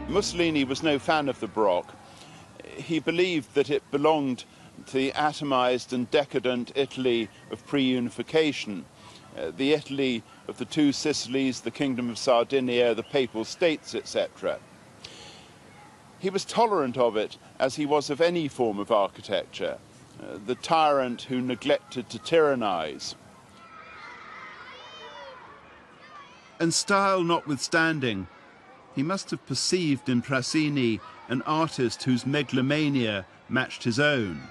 [SPEAKER 1] Mussolini was no fan of the Baroque. He believed that it belonged to the atomized and decadent Italy of pre-unification, the Italy of the two Sicilies, the Kingdom of Sardinia, the Papal States, etc. He was tolerant of it as he was of any form of architecture, the tyrant who neglected to tyrannize. And style notwithstanding, he must have perceived in Prasini an artist whose megalomania matched his own.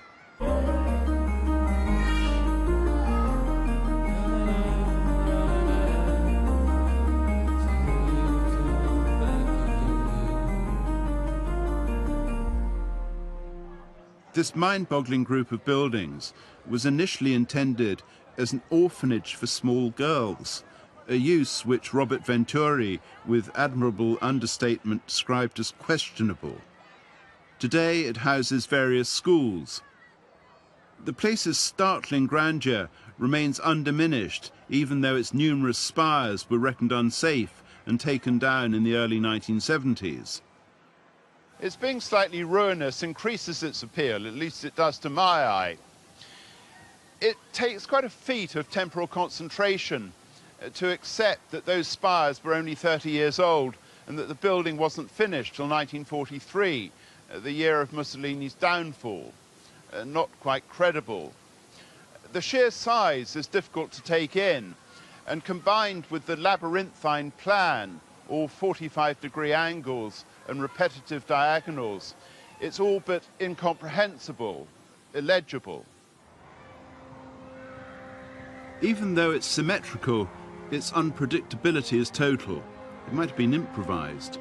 [SPEAKER 1] This mind-boggling group of buildings was initially intended as an orphanage for small girls, a use which Robert Venturi, with admirable understatement, described as questionable. Today it houses various schools. The place's startling grandeur remains undiminished, even though its numerous spires were reckoned unsafe and taken down in the early 1970s. Its being slightly ruinous increases its appeal, at least it does to my eye. It takes quite a feat of temporal concentration to accept that those spires were only 30 years old and that the building wasn't finished till 1943, the year of Mussolini's downfall. Not quite credible. The sheer size is difficult to take in, and combined with the labyrinthine plan, all 45-degree angles and repetitive diagonals, it's all but incomprehensible, illegible. Even though it's symmetrical, its unpredictability is total. It might have been improvised.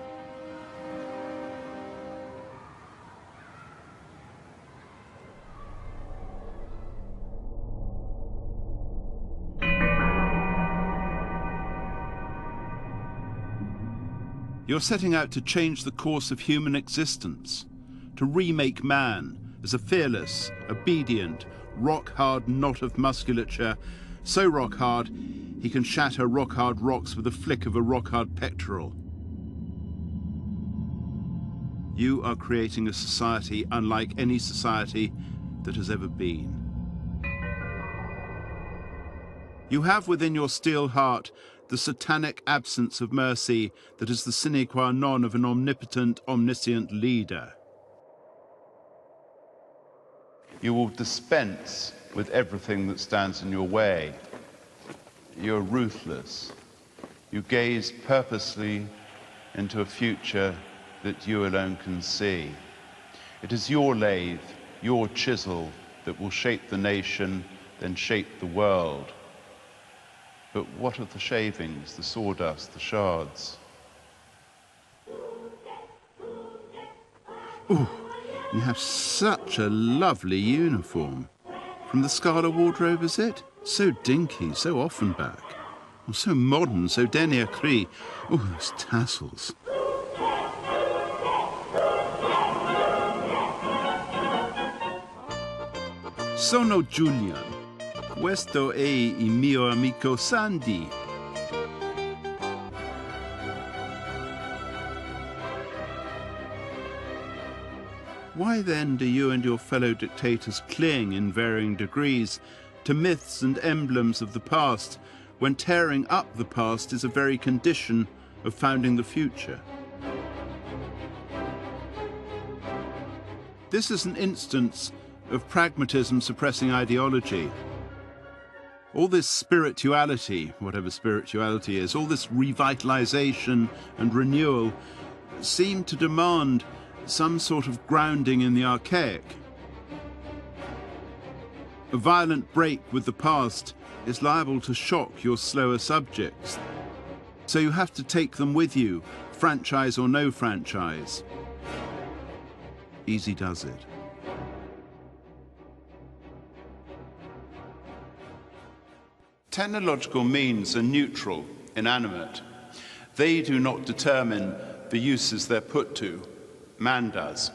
[SPEAKER 1] You're setting out to change the course of human existence, to remake man as a fearless, obedient, rock-hard knot of musculature, so rock-hard he can shatter rock-hard rocks with a flick of a rock-hard pectoral. You are creating a society unlike any society that has ever been. You have within your steel heart the satanic absence of mercy that is the sine qua non of an omnipotent, omniscient leader. You will dispense with everything that stands in your way. You're ruthless. You gaze purposely into a future that you alone can see. It is your lathe, your chisel, that will shape the nation, then shape the world. But what of the shavings, the sawdust, the shards? Ooh, you have such a lovely uniform. From the Scala wardrobe, is it? So dinky, so Offenbach. Oh, so modern, so dernier cri. Oh, those tassels. Sono Julian. Questo è il mio amico Sandy. Why then do you and your fellow dictators cling in varying degrees to myths and emblems of the past, when tearing up the past is a very condition of founding the future? This is an instance of pragmatism suppressing ideology. All this spirituality, whatever spirituality is, all this revitalization and renewal seem to demand some sort of grounding in the archaic. A violent break with the past is liable to shock your slower subjects. So you have to take them with you, franchise or no franchise. Easy does it. Technological means are neutral, inanimate. They do not determine the uses they're put to. Man does.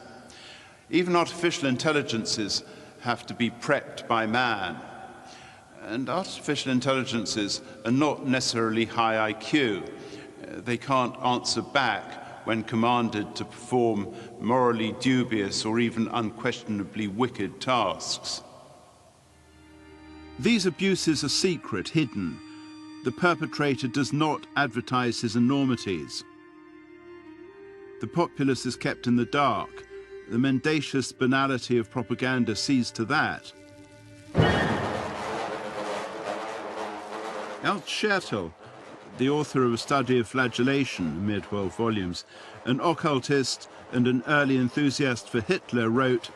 [SPEAKER 1] Even artificial intelligences have to be prepped by man. And artificial intelligences are not necessarily high IQ. They can't answer back when commanded to perform morally dubious or even unquestionably wicked tasks. These abuses are secret, hidden. The perpetrator does not advertise his enormities. The populace is kept in the dark. The mendacious banality of propaganda sees to that. Alt Schertel, the author of A Study of Flagellation, a mere 12 volumes, an occultist and an early enthusiast for Hitler, wrote,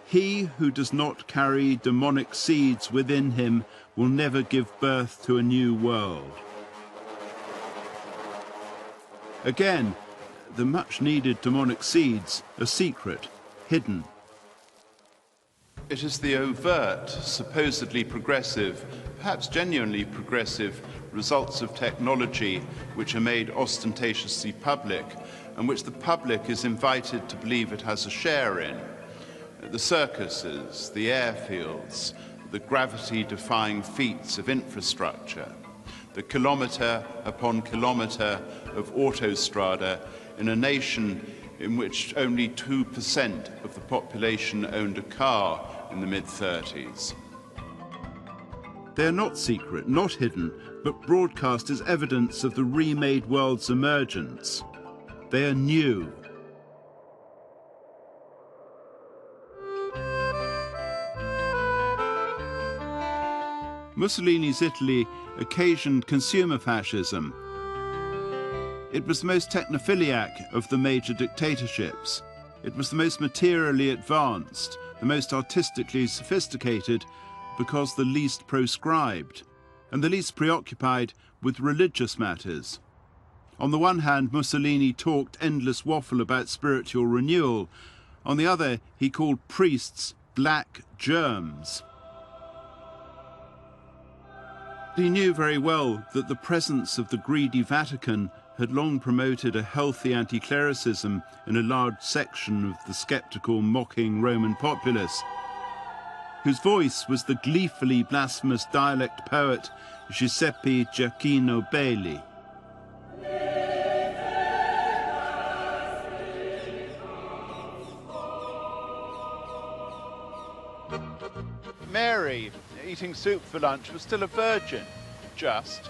[SPEAKER 1] "He who does not carry demonic seeds within him will never give birth to a new world." Again, the much-needed demonic seeds are secret, hidden. It is the overt, supposedly progressive, perhaps genuinely progressive, results of technology which are made ostentatiously public and which the public is invited to believe it has a share in. The circuses, the airfields, the gravity-defying feats of infrastructure, the kilometre upon kilometre of autostrada in a nation in which only 2% of the population owned a car in the mid-30s. They are not secret, not hidden, but broadcast as evidence of the remade world's emergence. They are new. Mussolini's Italy occasioned consumer fascism. It was the most technophiliac of the major dictatorships. It was the most materially advanced, the most artistically sophisticated, because the least proscribed, and the least preoccupied with religious matters. On the one hand, Mussolini talked endless waffle about spiritual renewal. On the other, he called priests black germs. He knew very well that the presence of the greedy Vatican had long promoted a healthy anti-clericism in a large section of the sceptical, mocking Roman populace, whose voice was the gleefully blasphemous dialect poet Giuseppe Giacchino Belli. Mary, eating soup for lunch, was still a virgin, just.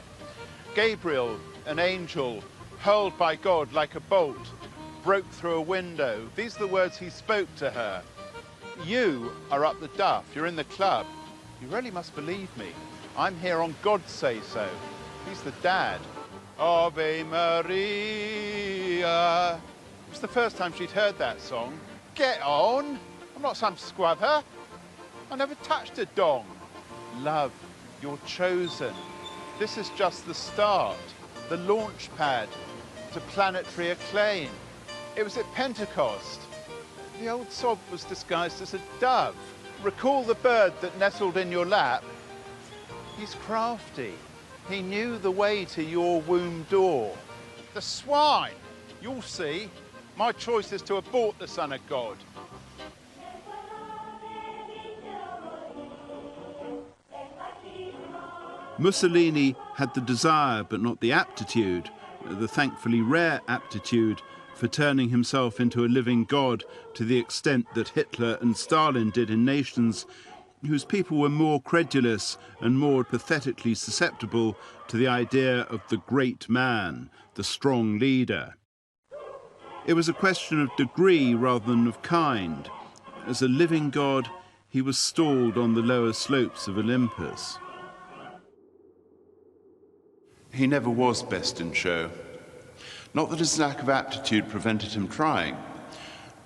[SPEAKER 1] Gabriel, an angel, hurled by God like a bolt, broke through a window. These are the words he spoke to her. You are up the duff, you're in the club. You really must believe me. I'm here on God's say-so. He's the dad. Ave Maria. It was the first time she'd heard that song. Get on! I'm not some squabber. I never touched a dong. Love, you're chosen. This is just the start, the launch pad to planetary acclaim. It was at Pentecost. The old sob was disguised as a dove. Recall the bird that nestled in your lap. He's crafty. He knew the way to your womb door. The swine, you'll see. My choice is to abort the Son of God. Mussolini had the desire, but not the aptitude, the thankfully rare aptitude, for turning himself into a living god to the extent that Hitler and Stalin did in nations whose people were more credulous and more pathetically susceptible to the idea of the great man, the strong leader. It was a question of degree rather than of kind. As a living god, he was stalled on the lower slopes of Olympus. He never was best in show. Not that his lack of aptitude prevented him trying.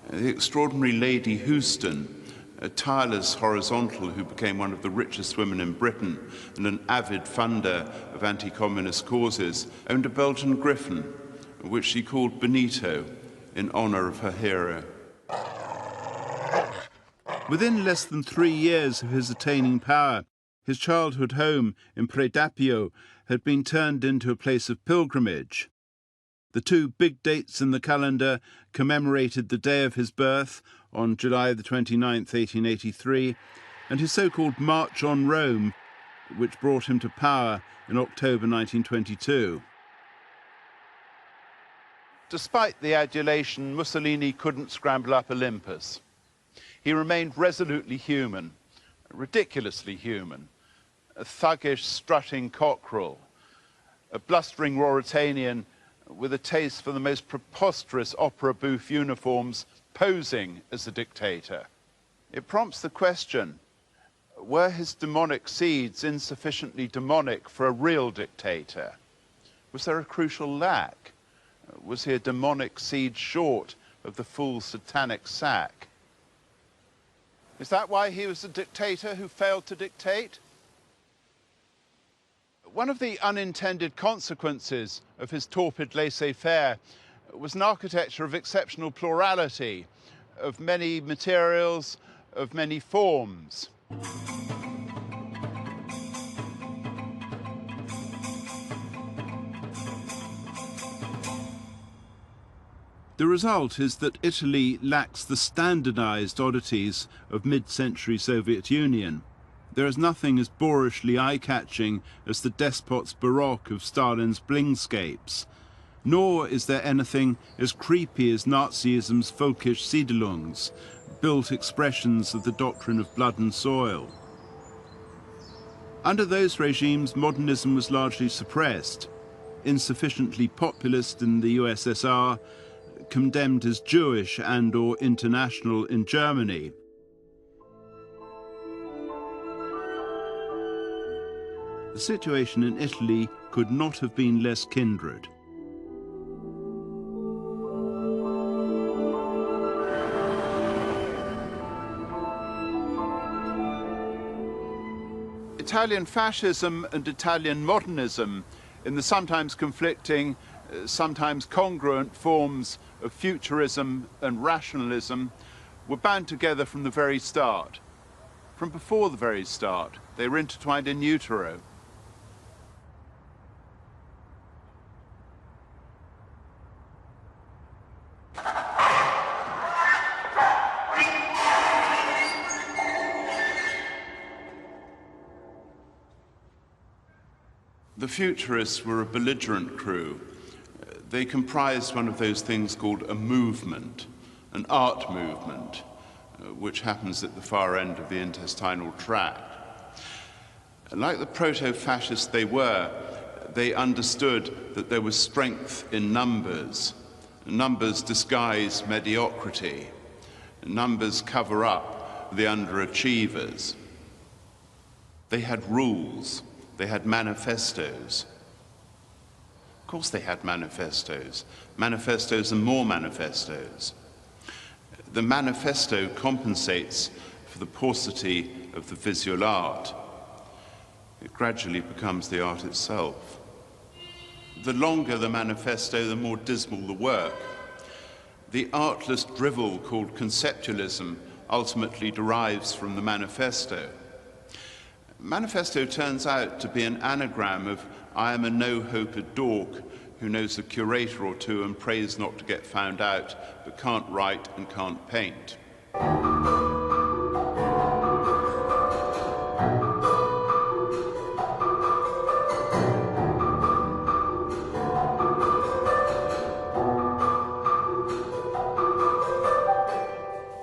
[SPEAKER 1] The extraordinary Lady Houston, a tireless horizontal who became one of the richest women in Britain and an avid funder of anti-communist causes, owned a Belgian griffon, which she called Benito, in honor of her hero. Within less than 3 years of his attaining power, his childhood home in Redipuglia had been turned into a place of pilgrimage. The two big dates in the calendar commemorated the day of his birth, on July the 29th, 1883, and his so-called March on Rome, which brought him to power in October 1922. Despite the adulation, Mussolini couldn't scramble up Olympus. He remained resolutely human, ridiculously human, a thuggish, strutting cockerel, a blustering Ruritanian with a taste for the most preposterous opera bouffe uniforms, posing as a dictator. It prompts the question, were his demonic seeds insufficiently demonic for a real dictator? Was there a crucial lack? Was he a demonic seed short of the full satanic sack? Is that why he was a dictator who failed to dictate? One of the unintended consequences of his torpid laissez-faire was an architecture of exceptional plurality, of many materials, of many forms. The result is that Italy lacks the standardized oddities of mid-century Soviet Union. There is nothing as boorishly eye-catching as the despot's baroque of Stalin's blingscapes, nor is there anything as creepy as Nazism's folkish Siedelungs, built expressions of the doctrine of blood and soil. Under those regimes, modernism was largely suppressed, insufficiently populist in the USSR, condemned as Jewish and/or international in Germany. The situation in Italy could not have been less kindred. Italian fascism and Italian modernism, in the sometimes conflicting, sometimes congruent forms of futurism and rationalism, were bound together from the very start. From before the very start, they were intertwined in utero. The Futurists were a belligerent crew. They comprised one of those things called a movement, an art movement, which happens at the far end of the intestinal tract. Like the proto-fascists they were, they understood that there was strength in numbers. Numbers disguise mediocrity. Numbers cover up the underachievers. They had rules. They had manifestos. Of course they had manifestos. Manifestos and more manifestos. The manifesto compensates for the paucity of the visual art. It gradually becomes the art itself. The longer the manifesto, the more dismal the work. The artless drivel called conceptualism ultimately derives from the manifesto. Manifesto turns out to be an anagram of "I am a no-hoped dork who knows a curator or two and prays not to get found out, but can't write and can't paint."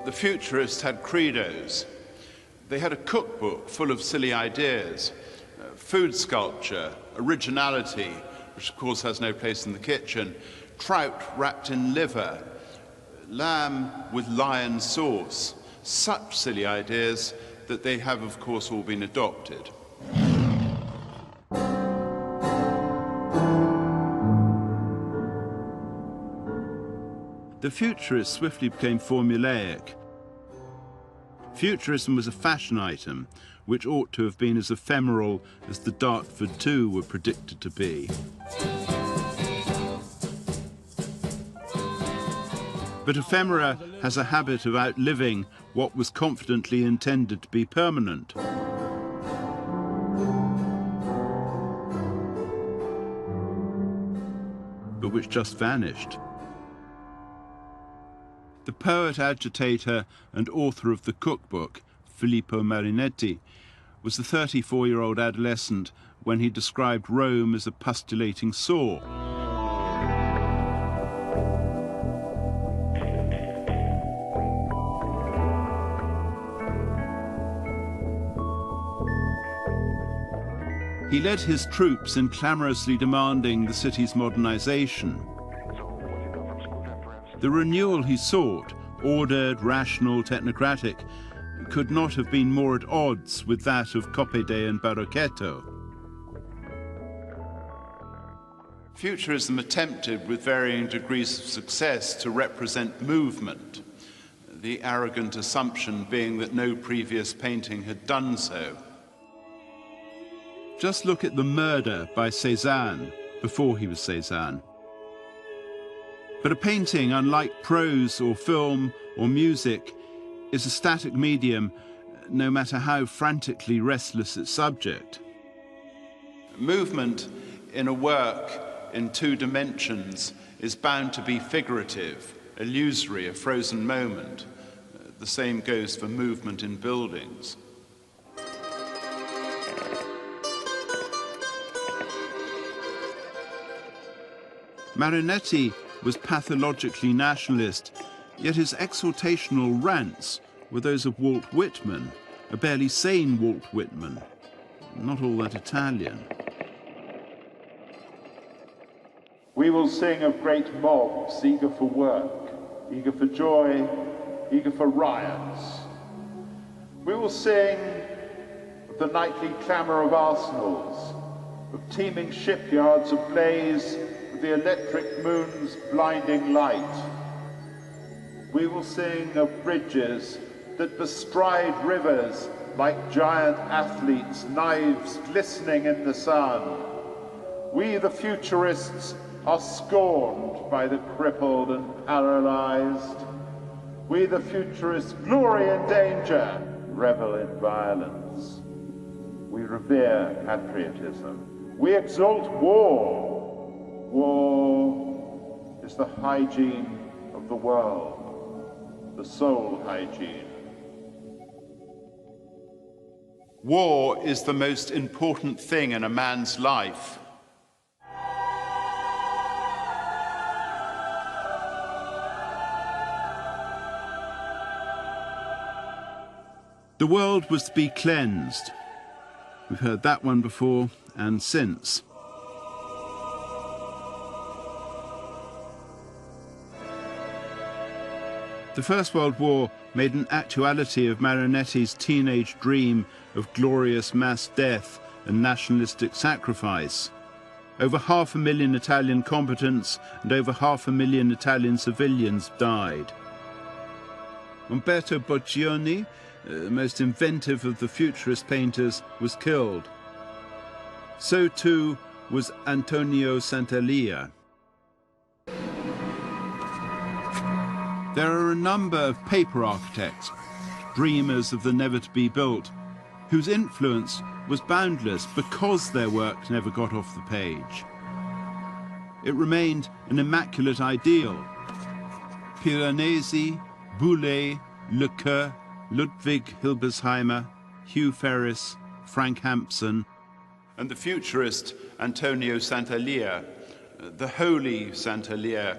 [SPEAKER 1] The Futurists had credos. They had a cookbook full of silly ideas, food sculpture, originality, which of course has no place in the kitchen, trout wrapped in liver, lamb with lion sauce, such silly ideas that they have of course all been adopted. The Futurists swiftly became formulaic. Futurism was a fashion item, which ought to have been as ephemeral as the Dartford 2 were predicted to be. But ephemera has a habit of outliving what was confidently intended to be permanent. But which just vanished. The poet, agitator, and author of the cookbook, Filippo Marinetti, was a 34-year-old adolescent when he described Rome as a pustulating sore. He led his troops in clamorously demanding the city's modernization. The renewal he sought, ordered, rational, technocratic, could not have been more at odds with that of Coppede and Barocchetto. Futurism attempted, with varying degrees of success, to represent movement, the arrogant assumption being that no previous painting had done so. Just look at The Murder by Cézanne, before he was Cézanne. But a painting, unlike prose or film or music, is a static medium, no matter how frantically restless its subject. Movement in a work in two dimensions is bound to be figurative, illusory, a frozen moment. The same goes for movement in buildings. Marinetti was pathologically nationalist, yet his exhortational rants were those of Walt Whitman, a barely sane Walt Whitman, not all that Italian.
[SPEAKER 12] We will sing of great mobs eager for work, eager for joy, eager for riots. We will sing of the nightly clamour of arsenals, of teeming shipyards ablaze with the electric moon's blinding light. We will sing of bridges that bestride rivers like giant athletes, knives glistening in the sun. We, the Futurists, are scorned by the crippled and paralyzed. We, the Futurists, glory in danger, revel in violence. We revere patriotism. We exalt war. War is the hygiene of the world, the sole hygiene.
[SPEAKER 1] War is the most important thing in a man's life. The world was to be cleansed. We've heard that one before and since. The First World War made an actuality of Marinetti's teenage dream of glorious mass death and nationalistic sacrifice. Over 500,000 Italian combatants and over 500,000 Italian civilians died. Umberto Boccioni, the most inventive of the Futurist painters, was killed. So too was Antonio Santalia. There are a number of paper architects, dreamers of the never-to-be-built, whose influence was boundless because their work never got off the page. It remained an immaculate ideal. Piranesi, Boulez, Lequeux, Ludwig Hilbersheimer, Hugh Ferris, Frank Hampson, and the futurist Antonio Santalia, the holy Santalia,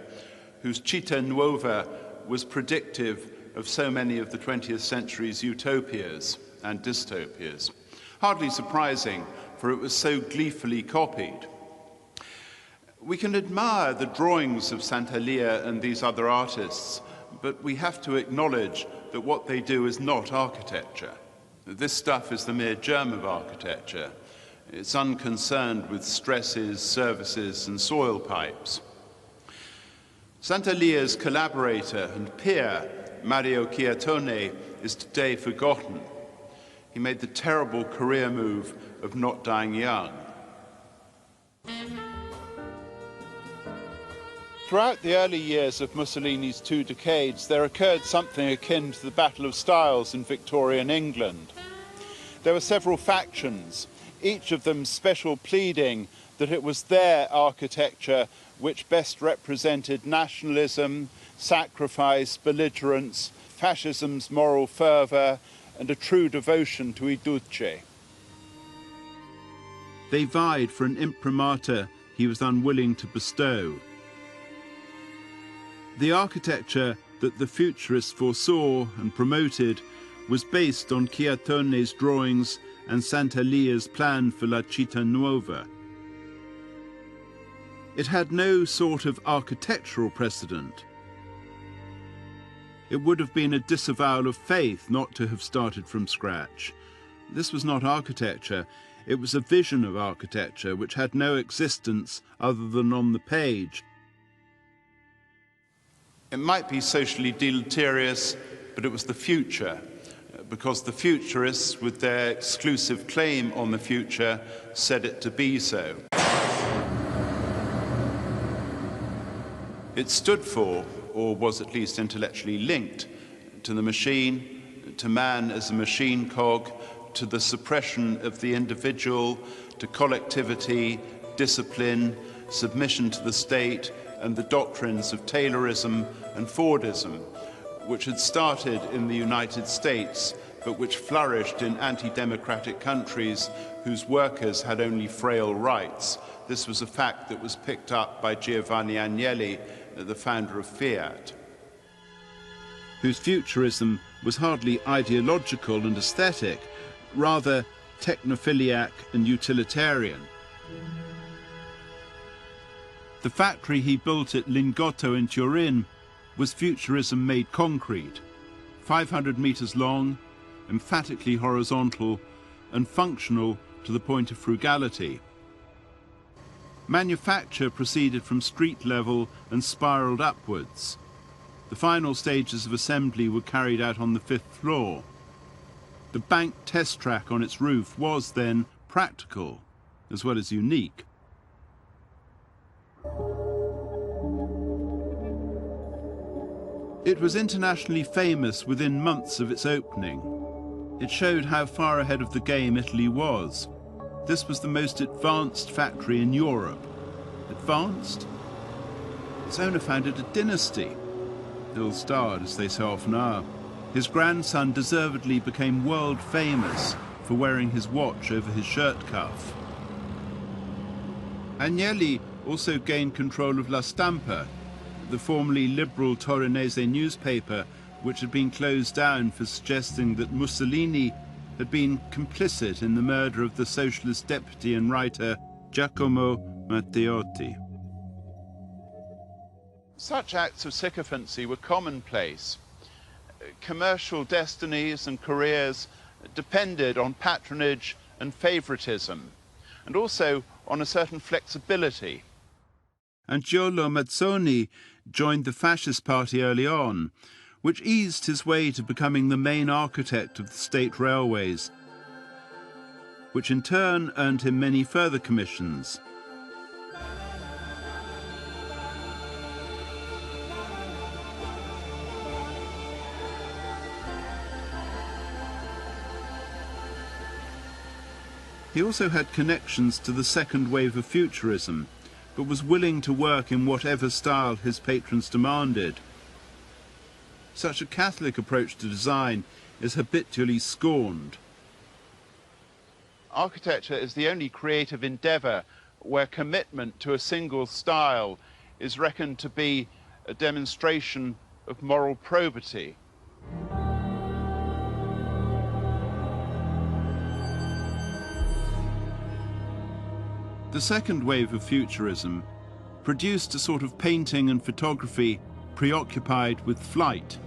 [SPEAKER 1] whose Città Nuova was predictive of so many of the 20th century's utopias and dystopias. Hardly surprising, for it was so gleefully copied. We can admire the drawings of Santalia and these other artists, but we have to acknowledge that what they do is not architecture. This stuff is the mere germ of architecture. It's unconcerned with stresses, services, and soil pipes. Santalia's collaborator and peer, Mario Chiatone, is today forgotten. He made the terrible career move of not dying young. Throughout the early years of Mussolini's 2 decades, there occurred something akin to the Battle of Styles in Victorian England. There were several factions, each of them special pleading that it was their architecture which best represented nationalism, sacrifice, belligerence, fascism's moral fervour, and a true devotion to I Duce. They vied for an imprimatur he was unwilling to bestow. The architecture that the Futurists foresaw and promoted was based on Chiatone's drawings and Santalia's plan for La Città Nuova. It had no sort of architectural precedent. It would have been a disavowal of faith not to have started from scratch. This was not architecture, it was a vision of architecture which had no existence other than on the page. It might be socially deleterious, but it was the future, because the Futurists, with their exclusive claim on the future, said it to be so. It stood for, or was at least intellectually linked, to the machine, to man as a machine cog, to the suppression of the individual, to collectivity, discipline, submission to the state, and the doctrines of Taylorism and Fordism, which had started in the United States, but which flourished in anti-democratic countries whose workers had only frail rights. This was a fact that was picked up by Giovanni Agnelli, the founder of Fiat, whose futurism was hardly ideological and aesthetic, rather technophiliac and utilitarian. The factory he built at Lingotto in Turin was futurism made concrete, 500 meters long, emphatically horizontal, and functional to the point of frugality. Manufacture proceeded from street level and spiraled upwards. The final stages of assembly were carried out on the 5th floor. The bank test track on its roof was then practical as well as unique. It was internationally famous within months of its opening. It showed how far ahead of the game Italy was. This was the most advanced factory in Europe. Advanced? Its owner founded a dynasty, ill-starred as they so often are. His grandson deservedly became world famous for wearing his watch over his shirt cuff. Agnelli also gained control of La Stampa, the formerly liberal Torinese newspaper which had been closed down for suggesting that Mussolini had been complicit in the murder of the socialist deputy and writer Giacomo Matteotti. Such acts of sycophancy were commonplace. Commercial destinies and careers depended on patronage and favoritism, and also on a certain flexibility. And Giulio Mazzoni joined the fascist party early on, which eased his way to becoming the main architect of the state railways, which in turn earned him many further commissions. He also had connections to the second wave of Futurism, but was willing to work in whatever style his patrons demanded. Such a Catholic approach to design is habitually scorned. Architecture is the only creative endeavour where commitment to a single style is reckoned to be a demonstration of moral probity. The second wave of Futurism produced a sort of painting and photography preoccupied with flight.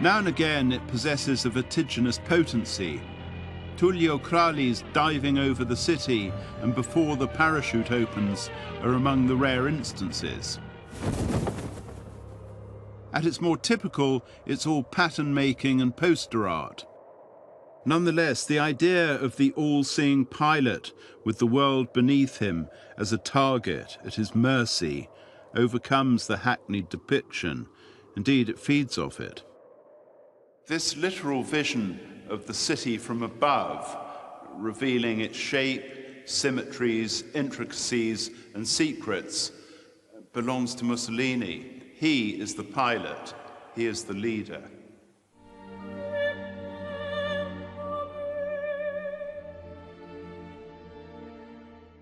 [SPEAKER 1] Now and again it possesses a vertiginous potency. Tullio Crali's diving over the city and before the parachute opens are among the rare instances. At its more typical, it's all pattern-making and poster art. Nonetheless, the idea of the all-seeing pilot with the world beneath him as a target at his mercy overcomes the hackneyed depiction. Indeed, it feeds off it. This literal vision of the city from above, revealing its shape, symmetries, intricacies, and secrets, belongs to Mussolini. He is the pilot, he is the leader.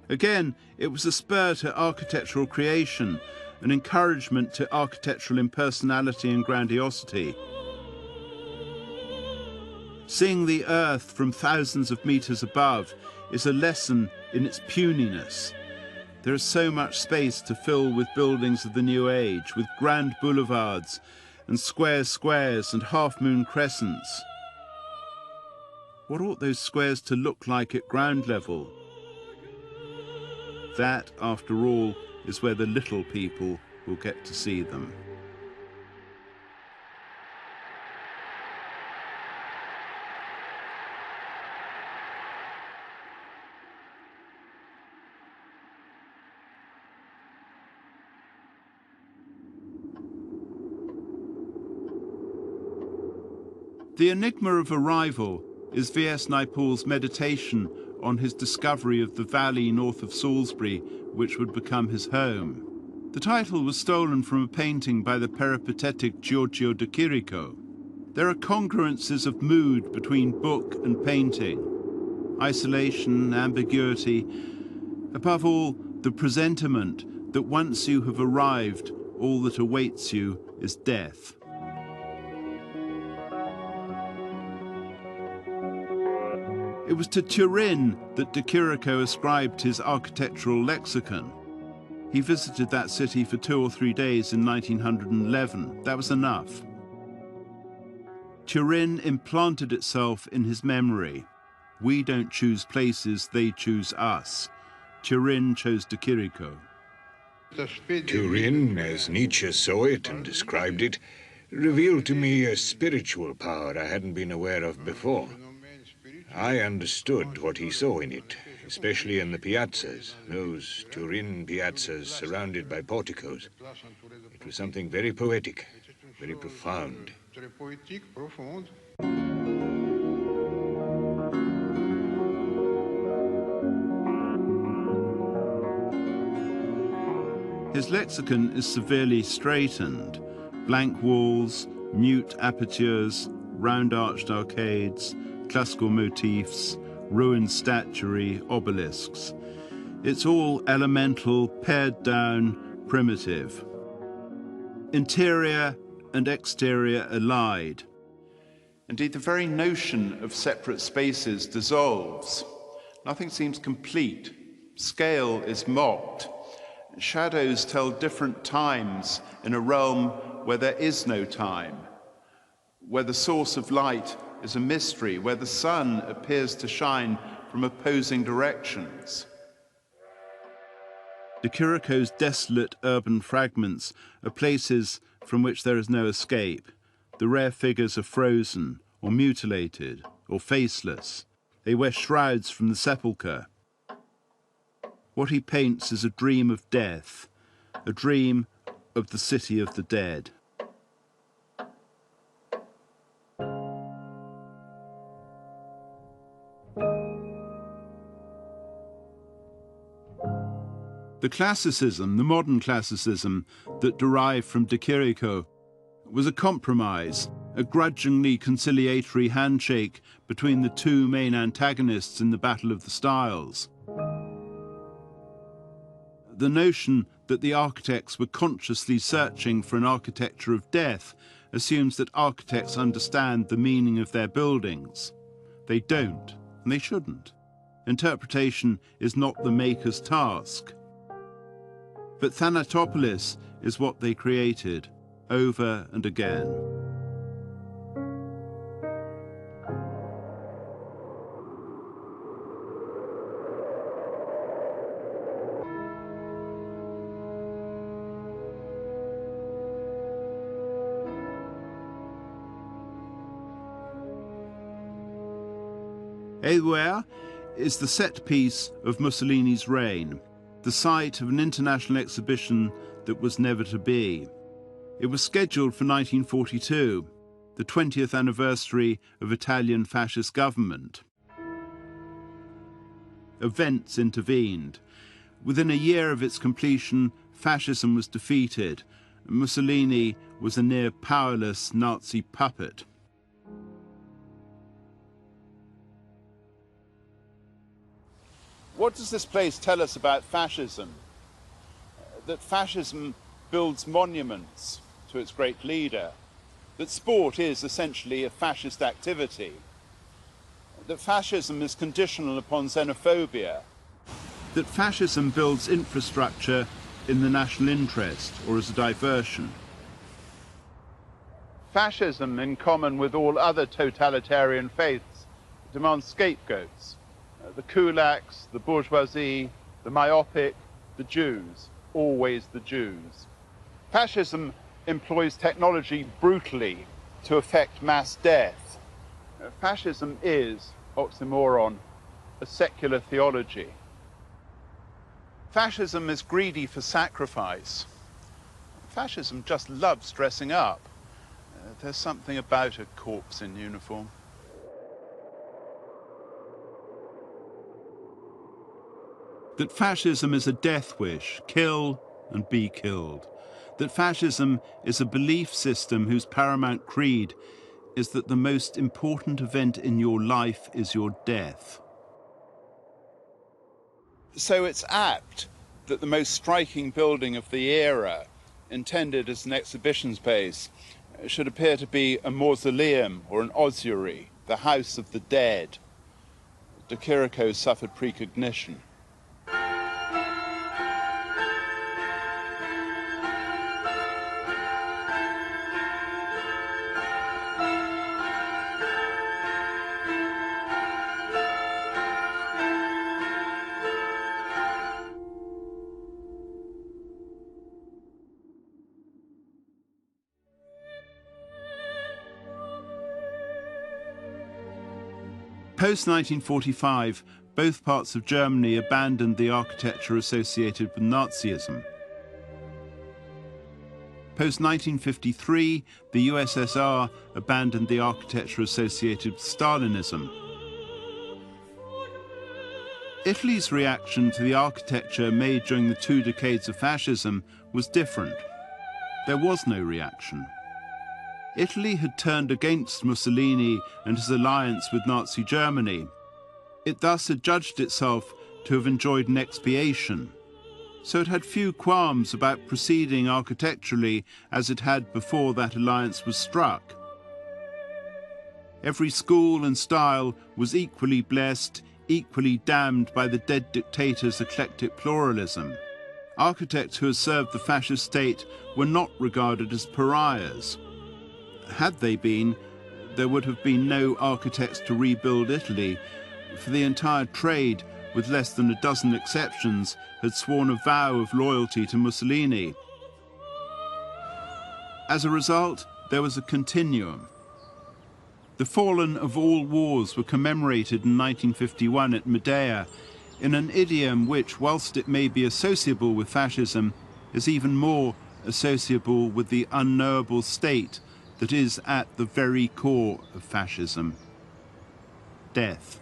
[SPEAKER 1] Again, it was a spur to architectural creation, an encouragement to architectural impersonality and grandiosity. Seeing the earth from thousands of meters above is a lesson in its puniness. There is so much space to fill with buildings of the new age, with grand boulevards and squares and half-moon crescents. What ought those squares to look like at ground level? That, after all, is where the little people will get to see them. The enigma of arrival is V.S. Naipaul's meditation on his discovery of the valley north of Salisbury, which would become his home. The title was stolen from a painting by the peripatetic Giorgio de Chirico. There are congruences of mood between book and painting, isolation, ambiguity, above all, the presentiment that once you have arrived, all that awaits you is death. It was to Turin that de Chirico ascribed his architectural lexicon. He visited that city for 2 or 3 days in 1911. That was enough. Turin implanted itself in his memory. We don't choose places, they choose us. Turin chose de Chirico.
[SPEAKER 13] Turin, as Nietzsche saw it and described it, revealed to me a spiritual power I hadn't been aware of before. I understood what he saw in it, especially in the piazzas, those Turin piazzas surrounded by porticos. It was something very poetic, very profound.
[SPEAKER 1] His lexicon is severely straitened. Blank walls, mute apertures, round-arched arcades, classical motifs, ruined statuary, obelisks. It's all elemental, pared down, primitive. Interior and exterior allied. Indeed, the very notion of separate spaces dissolves. Nothing seems complete. Scale is mocked. Shadows tell different times in a realm where there is no time, where the source of light is a mystery, where the sun appears to shine from opposing directions. De Chirico's desolate urban fragments are places from which there is no escape. The rare figures are frozen, or mutilated, or faceless. They wear shrouds from the sepulchre. What he paints is a dream of death, a dream of the city of the dead. The classicism, the modern classicism that derived from De Chirico, was a compromise, a grudgingly conciliatory handshake between the two main antagonists in the battle of the styles. The notion that the architects were consciously searching for an architecture of death assumes that architects understand the meaning of their buildings. They don't, and they shouldn't. Interpretation is not the maker's task. But Thanatopolis is what they created, over and again. Éluère is the set piece of Mussolini's reign, the site of an international exhibition that was never to be. It was scheduled for 1942, the 20th anniversary of Italian fascist government. Events intervened. Within a year of its completion, fascism was defeated. Mussolini was a near powerless Nazi puppet. What does this place tell us about fascism? That fascism builds monuments to its great leader, that sport is essentially a fascist activity, that fascism is conditional upon xenophobia, that fascism builds infrastructure in the national interest or as a diversion. Fascism, in common with all other totalitarian faiths, demands scapegoats. The kulaks, the bourgeoisie, the myopic, the Jews, always the Jews. Fascism employs technology brutally to effect mass death. Fascism is, oxymoron, a secular theology. Fascism is greedy for sacrifice. Fascism just loves dressing up. There's something about a corpse in uniform. That fascism is a death wish, kill and be killed. That fascism is a belief system whose paramount creed is that the most important event in your life is your death. So it's apt that the most striking building of the era, intended as an exhibition space, should appear to be a mausoleum or an ossuary, the house of the dead. De Chirico suffered precognition. Post-1945, both parts of Germany abandoned the architecture associated with Nazism. Post-1953, the USSR abandoned the architecture associated with Stalinism. Italy's reaction to the architecture made during the 2 decades of fascism was different. There was no reaction. Italy had turned against Mussolini and his alliance with Nazi Germany. It thus had judged itself to have enjoyed an expiation, so it had few qualms about proceeding architecturally as it had before that alliance was struck. Every school and style was equally blessed, equally damned by the dead dictator's eclectic pluralism. Architects who had served the fascist state were not regarded as pariahs. Had they been, there would have been no architects to rebuild Italy, for the entire trade, with less than a dozen exceptions, had sworn a vow of loyalty to Mussolini. As a result, there was a continuum. The fallen of all wars were commemorated in 1951 at Medea, in an idiom which, whilst it may be associable with fascism, is even more associable with the unknowable state that is at the very core of fascism: death.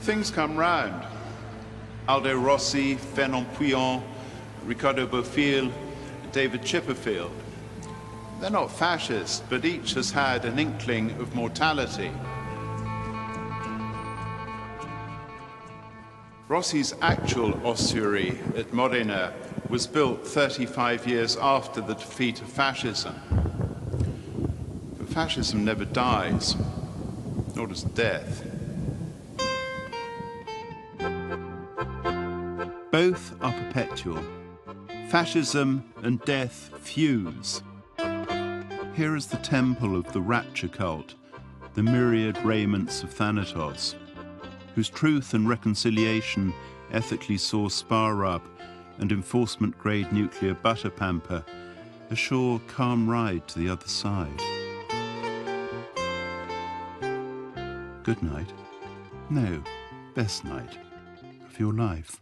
[SPEAKER 1] Things come round. Aldo Rossi, Fernand Pouillon, Ricardo Bofill, David Chipperfield. They're not fascist, but each has had an inkling of mortality. Rossi's actual ossuary at Modena was built 35 years after the defeat of fascism. But fascism never dies, nor does death. Both are perpetual. Fascism and death fuse. Here is the temple of the rapture cult, the myriad raiments of Thanatos, whose truth and reconciliation ethically saw spar rub and enforcement-grade nuclear butter pamper a sure, calm ride to the other side. Good night. No, best night of your life.